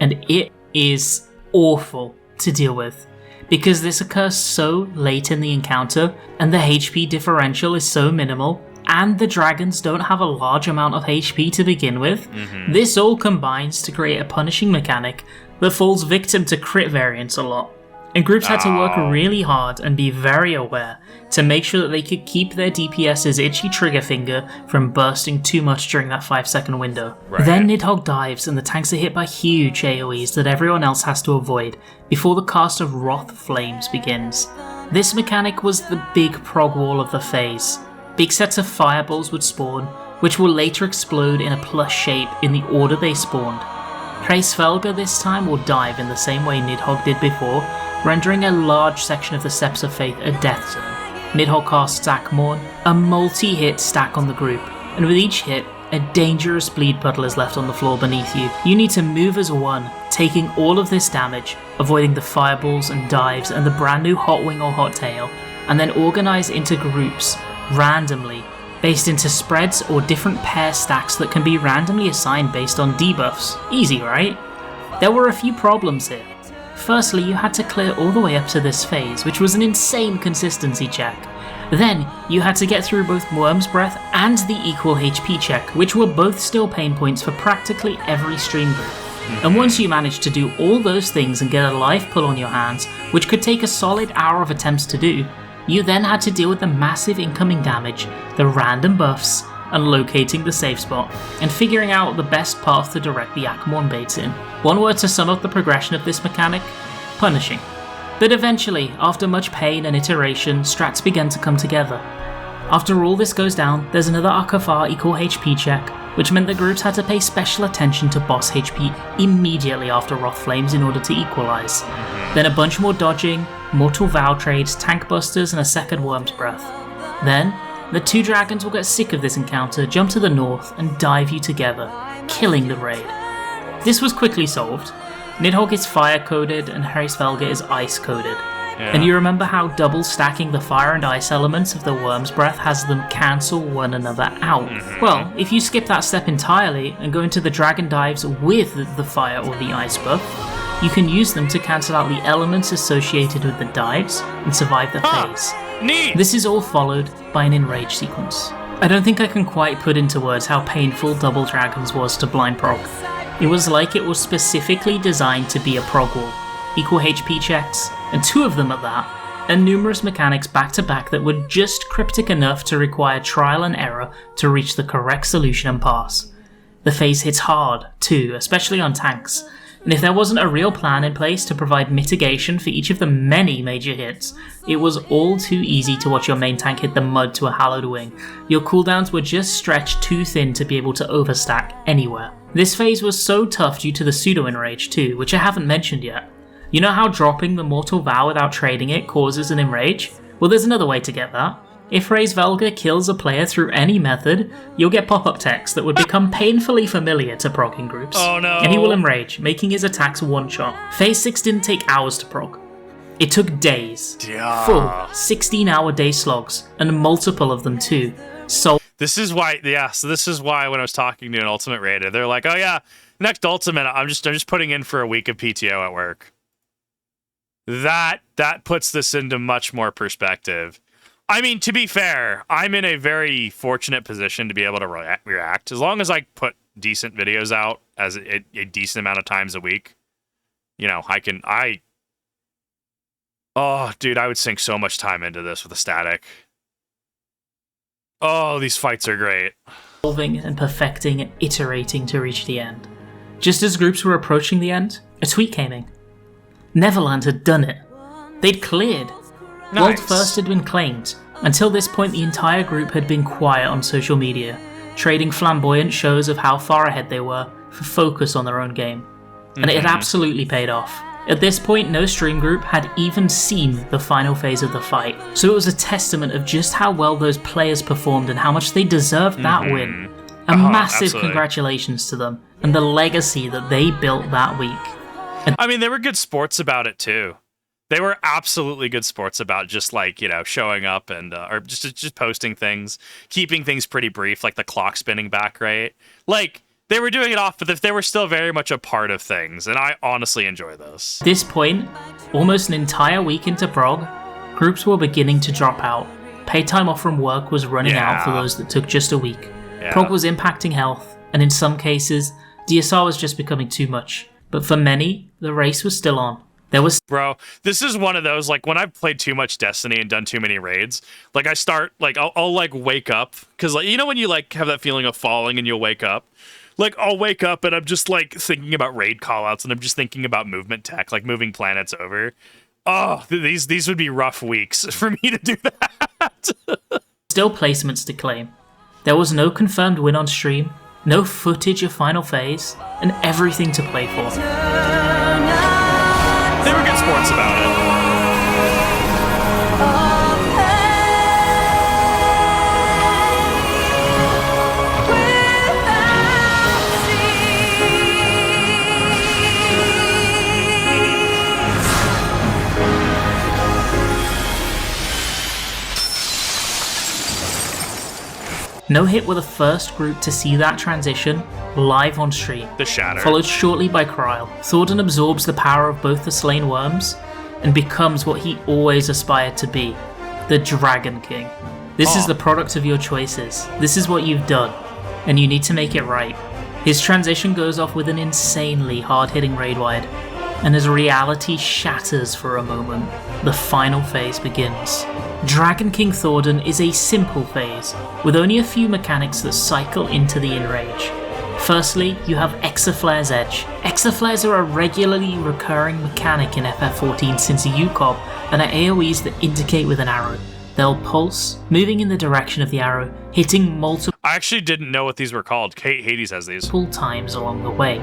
And it is awful to deal with, because this occurs so late in the encounter, and the HP differential is so minimal, and the dragons don't have a large amount of HP to begin with. This all combines to create a punishing mechanic that falls victim to crit variance a lot. And groups had to work really hard and be very aware to make sure that they could keep their DPS's itchy trigger finger from bursting too much during that 5-second window. Right. Then Nidhogg dives and the tanks are hit by huge AoEs that everyone else has to avoid before the cast of Wrath Flames begins. This mechanic was the big prog wall of the phase. Big sets of fireballs would spawn, which will later explode in a plus shape in the order they spawned. Hrsvelga this time will dive in the same way Nidhogg did before, rendering a large section of the Steps of Faith a death zone. Nidhogg casts Akmorn, a multi-hit stack on the group, and with each hit, a dangerous bleed puddle is left on the floor beneath you. You need to move as one, taking all of this damage, avoiding the fireballs and dives and the brand new Hot Wing or Hot Tail, and then organize into groups, randomly, based into spreads or different pair stacks that can be randomly assigned based on debuffs. Easy, right? There were a few problems here. Firstly, you had to clear all the way up to this phase, which was an insane consistency check. Then, you had to get through both Worm's Breath and the equal HP check, which were both still pain points for practically every stream group. And once you managed to do all those things and get a life pull on your hands, which could take a solid hour of attempts to do, you then had to deal with the massive incoming damage, the random buffs, and locating the safe spot, and figuring out the best path to direct the Akmorn baits in. One word to sum up the progression of this mechanic: punishing. But eventually, after much pain and iteration, strats began to come together. After all this goes down, there's another Akafar equal HP check, which meant the groups had to pay special attention to boss HP immediately after Wrath Flames in order to equalize. Then a bunch more dodging, Mortal Vow trades, tank busters, and a second Worm's Breath. Then, the two dragons will get sick of this encounter, jump to the north, and dive you together, killing the raid. This was quickly solved. Nidhogg is fire-coded and Hraesvelgr is ice-coded. Yeah. And you remember how double stacking the fire and ice elements of the Worm's Breath has them cancel one another out? Well, if you skip that step entirely and go into the dragon dives with the fire or the ice buff, you can use them to cancel out the elements associated with the dives and survive the phase. Neat. This is all followed by an enrage sequence. I don't think I can quite put into words how painful Double Dragons was to blind prog. It was like it was specifically designed to be a prog wall. Equal HP checks, and 2 of them at that, and numerous mechanics back to back that were just cryptic enough to require trial and error to reach the correct solution and pass. The phase hits hard, too, especially on tanks, and if there wasn't a real plan in place to provide mitigation for each of the many major hits, it was all too easy to watch your main tank hit the mud to a hallowed wing. Your cooldowns were just stretched too thin to be able to overstack anywhere. This phase was so tough due to the pseudo-enrage too, which I haven't mentioned yet. You know how dropping the Mortal Vow without trading it causes an enrage? Well, there's another way to get that. If Hraesvelgr kills a player through any method, you'll get pop-up text that would become painfully familiar to progging groups. Oh no! And he will enrage, making his attacks one-shot. Phase 6 didn't take hours to prog. It took days. Yeah. Full 16-hour day slogs, and multiple of them too. So this is why when I was talking to an Ultimate Raider, they're like, oh yeah, next Ultimate, I'm just putting in for a week of PTO at work. That puts this into much more perspective. I mean, to be fair, I'm in a very fortunate position to be able to react. As long as I put decent videos out as a decent amount of times a week, you know, oh, dude, I would sink so much time into this with a static. Oh, these fights are great. Solving and perfecting and iterating to reach the end. Just as groups were approaching the end, a tweet came in. Neverland had done it. They'd cleared. Nice. World First had been claimed. Until this point, the entire group had been quiet on social media, trading flamboyant shows of how far ahead they were for focus on their own game. And it had absolutely paid off. At this point, no stream group had even seen the final phase of the fight, so it was a testament of just how well those players performed and how much they deserved that win. A massive absolutely. Congratulations to them, and the legacy that they built that week. I mean, they were good sports about it too. They were absolutely good sports about just like, you know, showing up and or just posting things, keeping things pretty brief, like the clock spinning back, right? Like they were doing it off, but they were still very much a part of things, and I honestly enjoy those. At this point, almost an entire week into prog, groups were beginning to drop out. Paid time off from work was running out for those that took just a week. Yeah. Prog was impacting health, and in some cases, DSR was just becoming too much. But for many, the race was still on. Bro, this is one of those, like, when I've played too much Destiny and done too many raids, like, I start, like, I'll like, wake up, because, like, you know when you, like, have that feeling of falling and you'll wake up? Like, I'll wake up and I'm just, like, thinking about raid callouts, and I'm just thinking about movement tech, like, moving planets over. Oh, these would be rough weeks for me to do that. Still placements to claim. There was no confirmed win on stream, no footage of final phase, and everything to play for. They were good sports about it. No Hit were the first group to see that transition live on stream, The Shatter. followed shortly by Kryl. Thordan absorbs the power of both the slain worms and becomes what he always aspired to be, the Dragon King. This is the product of your choices. This is what you've done, and you need to make it right. His transition goes off with an insanely hard-hitting raid wide, and as reality shatters for a moment, the final phase begins. Dragon King Thordan is a simple phase, with only a few mechanics that cycle into the Enrage. Firstly, you have Exaflare's Edge. Exaflares are a regularly recurring mechanic in FF14 since UCOB, and are AoEs that indicate with an arrow. They'll pulse, moving in the direction of the arrow, hitting multiple I actually didn't know what these were called. Hades has these. times along the way.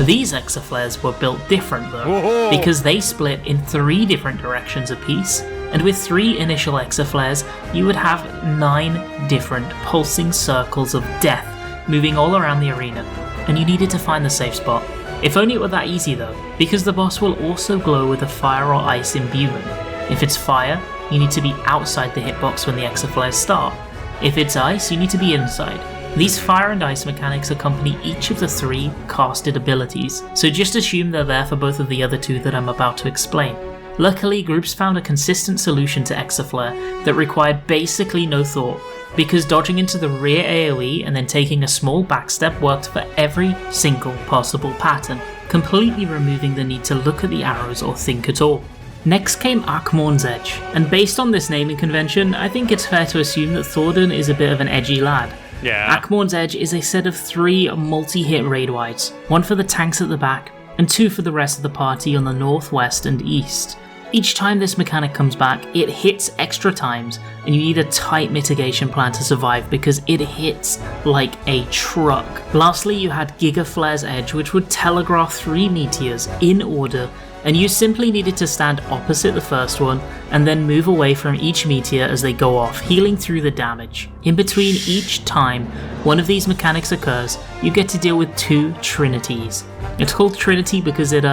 These Exaflares were built different though, Whoa. because they split in 3 different directions apiece, and with 3 initial Exaflares, you would have 9 different pulsing circles of death moving all around the arena, and you needed to find the safe spot. If only it were that easy though, because the boss will also glow with a fire or ice imbuement. If it's fire, you need to be outside the hitbox when the Exaflares start. If it's ice, you need to be inside. These fire and ice mechanics accompany each of the 3 casted abilities, so just assume they're there for both of the other 2 that I'm about to explain. Luckily, groups found a consistent solution to Exaflare that required basically no thought, because dodging into the rear AoE and then taking a small backstep worked for every single possible pattern, completely removing the need to look at the arrows or think at all. Next came Akmorn's Edge, and based on this naming convention, I think it's fair to assume that Thordan is a bit of an edgy lad. Yeah. Akmorn's Edge is a set of 3 multi-hit raid wides, 1 for the tanks at the back, and 2 for the rest of the party on the north, west, and east. Each time this mechanic comes back, it hits extra times, and you need a tight mitigation plan to survive because it hits like a truck. Lastly, you had Gigaflare's Edge, which would telegraph 3 meteors in order, and you simply needed to stand opposite the first one and then move away from each meteor as they go off, healing through the damage. In between each time one of these mechanics occurs, you get to deal with 2 Trinities. It's called Trinity because it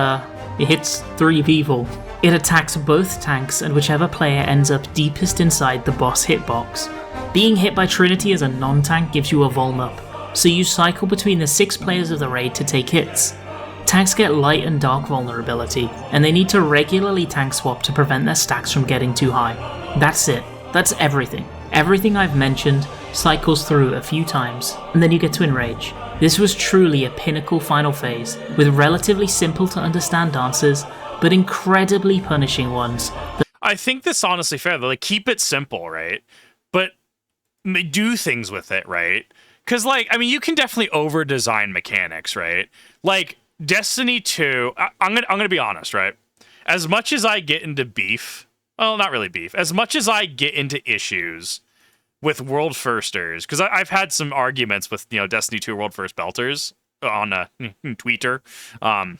hits 3 people. It attacks both tanks and whichever player ends up deepest inside the boss hitbox. Being hit by Trinity as a non-tank gives you a vuln up, so you cycle between the 6 players of the raid to take hits. Tanks get light and dark vulnerability, and they need to regularly tank swap to prevent their stacks from getting too high. That's it. That's everything. Everything I've mentioned cycles through a few times, and then you get to Enrage. This was truly a pinnacle final phase, with relatively simple to understand dances, but incredibly punishing ones. I think this is honestly fair. Like, keep it simple, right? But do things with it, right? Because, like, I mean, you can definitely over-design mechanics, right? Like, Destiny 2, I'm gonna be honest, right? As much as I get into beef, well, not really beef, as much as I get into issues with World Firsters, because I've had some arguments with, Destiny 2 World First Belters on Twitter,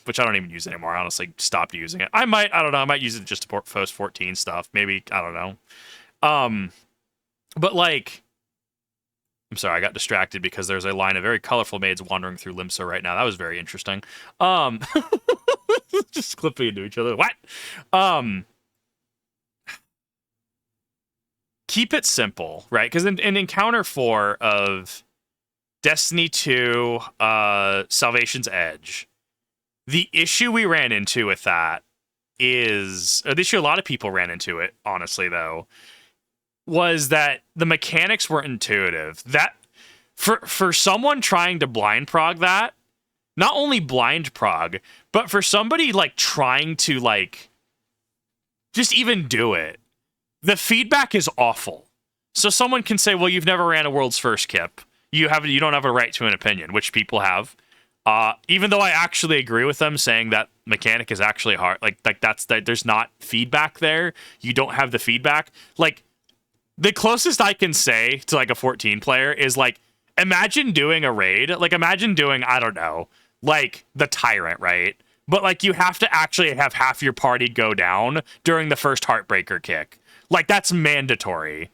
which I don't even use anymore. I honestly stopped using it. I might use it just to post 14 stuff. Maybe, I don't know. But, like, I'm sorry, I got distracted because there's a line of very colorful maids wandering through Limsa right now. That was very interesting. Just clipping into each other. What? Keep it simple, right? Because in Encounter 4 of Destiny 2 Salvation's Edge, the issue we ran into with that is, or the issue a lot of people ran into it, honestly, though, was that the mechanics weren't intuitive. That for someone trying to blind prog that, not only blind prog, but for somebody like trying to like just even do it, the feedback is awful. So someone can say, "Well, you've never ran a world's first kip. You don't have a right to an opinion," which people have. Even though I actually agree with them saying that mechanic is actually hard, like there's not feedback there. You don't have the feedback. Like, the closest I can say to like a 14 player is like, imagine doing a raid. Like, imagine doing, I don't know, like the Tyrant, right? But like, you have to actually have half your party go down during the first Heartbreaker kick. Like, that's mandatory.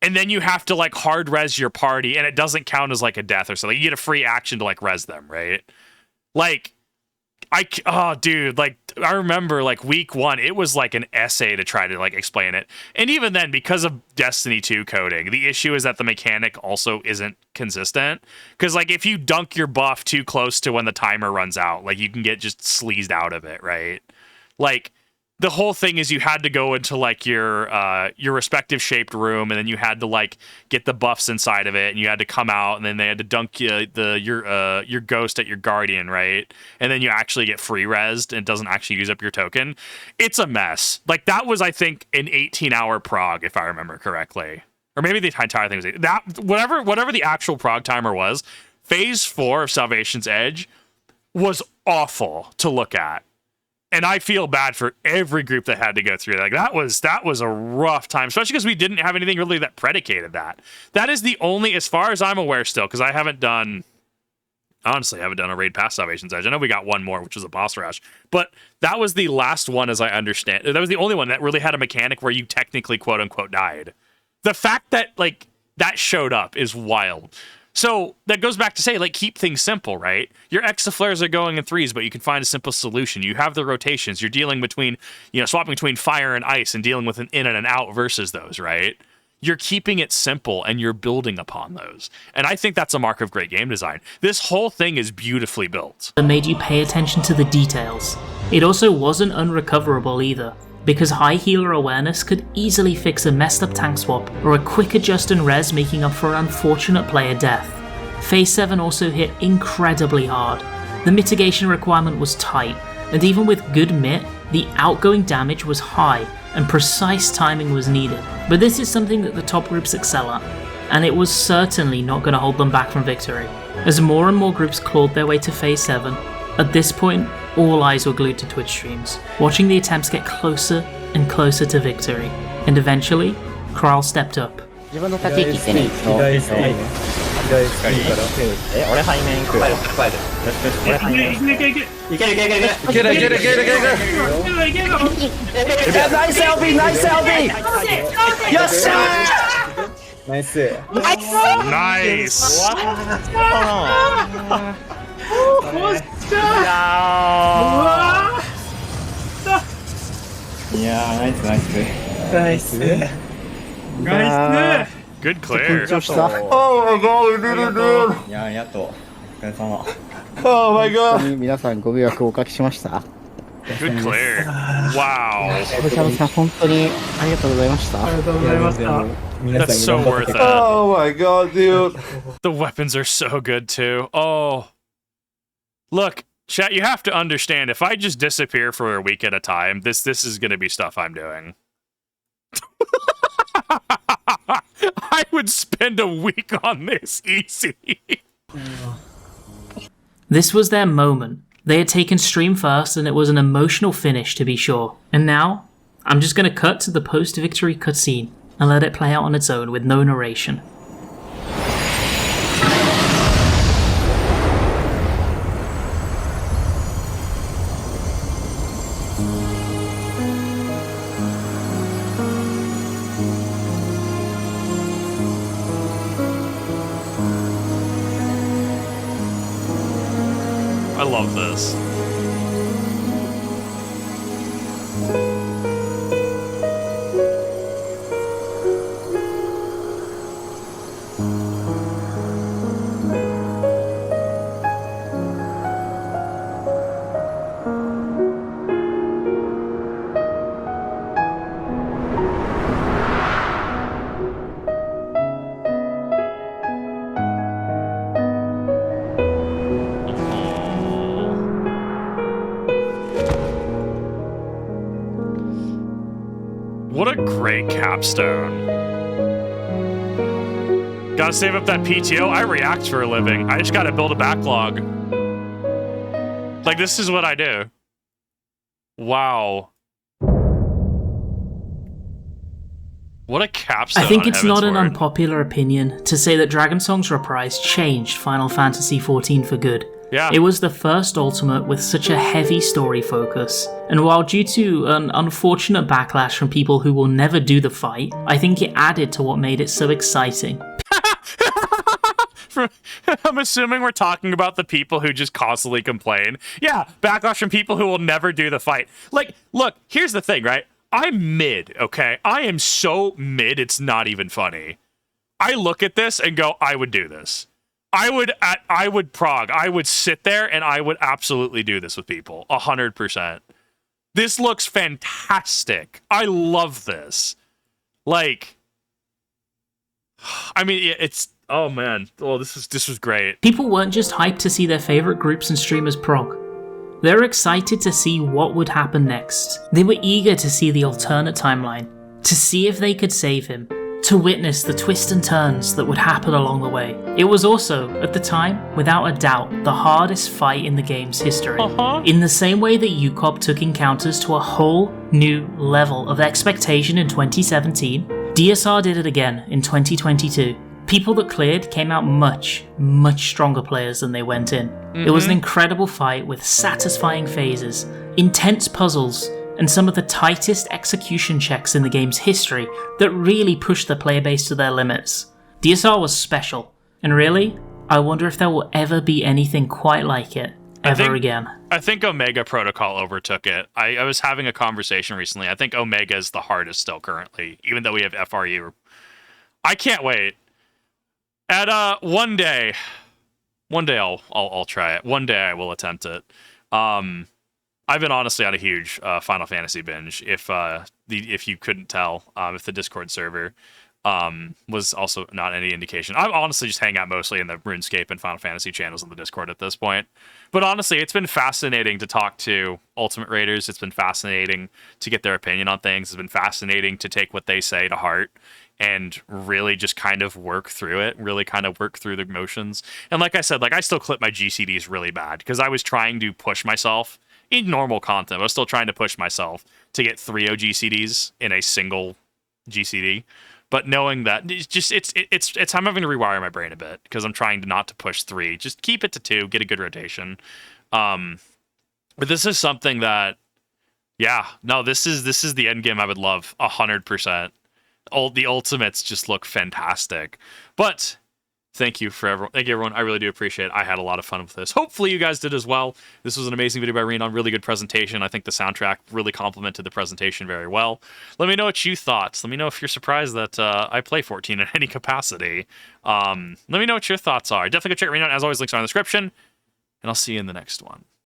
And then you have to like hard res your party, and it doesn't count as like a death or something. You get a free action to like res them, right? Like, Dude, like I remember like week 1, it was like an essay to try to like explain it. And even then, because of Destiny 2 coding, the issue is that the mechanic also isn't consistent. Because like if you dunk your buff too close to when the timer runs out, like you can get just sleazed out of it, right? Like the whole thing is you had to go into like your respective shaped room, and then you had to like get the buffs inside of it, and you had to come out, and then they had to dunk your ghost at your guardian, right? And then you actually get free resed, and it doesn't actually use up your token. It's a mess. Like that was, I think, an 18-hour prog, if I remember correctly, or maybe the entire thing was that whatever the actual prog timer was. Phase 4 of Salvation's Edge was awful to look at. And I feel bad for every group that had to go through that. Like that was a rough time, especially because we didn't have anything really that predicated that. That is the only, as far as I'm aware still, because I haven't done a raid past Salvation's Edge. I know we got one more, which was a boss rush, but that was the last one, as I understand. That was the only one that really had a mechanic where you technically, quote unquote, died. The fact that like that showed up is wild. So that goes back to say, like, keep things simple, right? Your exaflares are going in 3s, but you can find a simple solution. You have the rotations. You're dealing between, swapping between fire and ice and dealing with an in and an out versus those, right? You're keeping it simple and you're building upon those. And I think that's a mark of great game design. This whole thing is beautifully built. That made you pay attention to the details. It also wasn't unrecoverable either, because high healer awareness could easily fix a messed up tank swap, or a quick adjust and res making up for an unfortunate player death. Phase 7 also hit incredibly hard. The mitigation requirement was tight, and even with good mit, the outgoing damage was high, and precise timing was needed. But this is something that the top groups excel at, and it was certainly not going to hold them back from victory. As more and more groups clawed their way to Phase 7, at this point, all eyes were glued to Twitch streams, watching the attempts get closer and closer to victory. And eventually, Kral stepped up. 意外好きってね、意外好きね。意外好きから。俺背面来る。俺背面。いける。ナイス LB ナイス LB よっしゃーナイス。ナイス。いやー、ナイスナイス。ナイス。ナイス。Good clear. Oh my god, we did it, dude. いやー、ありがとう。お疲れ様。Oh my god. 皆さんご迷惑をおかけしました。Good clear. Wow. おしゃべさん本当にありがとうございました。ありがとうございました。That's so worth it. Oh my god, dude. The weapons are so good too. Oh. Look, chat, you have to understand, if I just disappear for a week at a time, this is going to be stuff I'm doing. I would spend a week on this easy. This was their moment. They had taken stream first, and it was an emotional finish to be sure. And now, I'm just going to cut to the post-victory cutscene and let it play out on its own with no narration. I love this. What a great capstone. Gotta save up that PTO. I react for a living. I just gotta build a backlog. Like, this is what I do. Wow. What a capstone. I think it's not an unpopular opinion to say that Dragon Song's Reprise changed Final Fantasy XIV for good. Yeah. It was the first Ultimate with such a heavy story focus, and while due to an unfortunate backlash from people who will never do the fight, I think it added to what made it so exciting. I'm assuming we're talking about the people who just constantly complain. Yeah, backlash from people who will never do the fight. Like, look, here's the thing, right? I'm mid, okay? I am so mid, it's not even funny. I look at this and go, I would do this. I would prog. I would sit there and I would absolutely do this with people. 100%. This looks fantastic. I love this. Like, I mean, it's, oh man. Oh, this was great. People weren't just hyped to see their favourite groups and streamers prog. They were excited to see what would happen next. They were eager to see the alternate timeline, to see if they could save him, to witness the twists and turns that would happen along the way. It was also, at the time, without a doubt, the hardest fight in the game's history. In the same way that UCOB took encounters to a whole new level of expectation in 2017, DSR did it again in 2022. People that cleared came out much, much stronger players than they went in. It was an incredible fight with satisfying phases, intense puzzles, and some of the tightest execution checks in the game's history that really pushed the player base to their limits. DSR was special, and really, I wonder if there will ever be anything quite like it again. I think Omega Protocol overtook it. I was having a conversation recently. I think Omega is the hardest still currently, even though we have FRU. I can't wait. At one day I'll try it. One day I will attempt it. I've been honestly on a huge Final Fantasy binge. If you couldn't tell, if the Discord server was also not any indication. I'm honestly just hanging out mostly in the RuneScape and Final Fantasy channels on the Discord at this point. But honestly, it's been fascinating to talk to Ultimate Raiders. It's been fascinating to get their opinion on things. It's been fascinating to take what they say to heart and really just kind of work through it, really kind of work through the motions. And like I said, like I still clip my GCDs really bad because I was trying to push myself in normal content. I was still trying to push myself to get 3 GCDs in a single GCD. But knowing that it's I'm having to rewire my brain a bit because I'm trying to not to push 3. Just keep it to 2, get a good rotation. But this is something that, yeah, no, this is the end game I would love 100%. The ultimates just look fantastic. But thank you everyone. I really do appreciate it. I had a lot of fun with this. Hopefully you guys did as well. This was an amazing video by Rinon. Really good presentation. I think the soundtrack really complemented the presentation very well. Let me know what you thought. Let me know if you're surprised that I play 14 in any capacity. Let me know what your thoughts are. Definitely go check Rinon. As always, links are in the description. And I'll see you in the next one.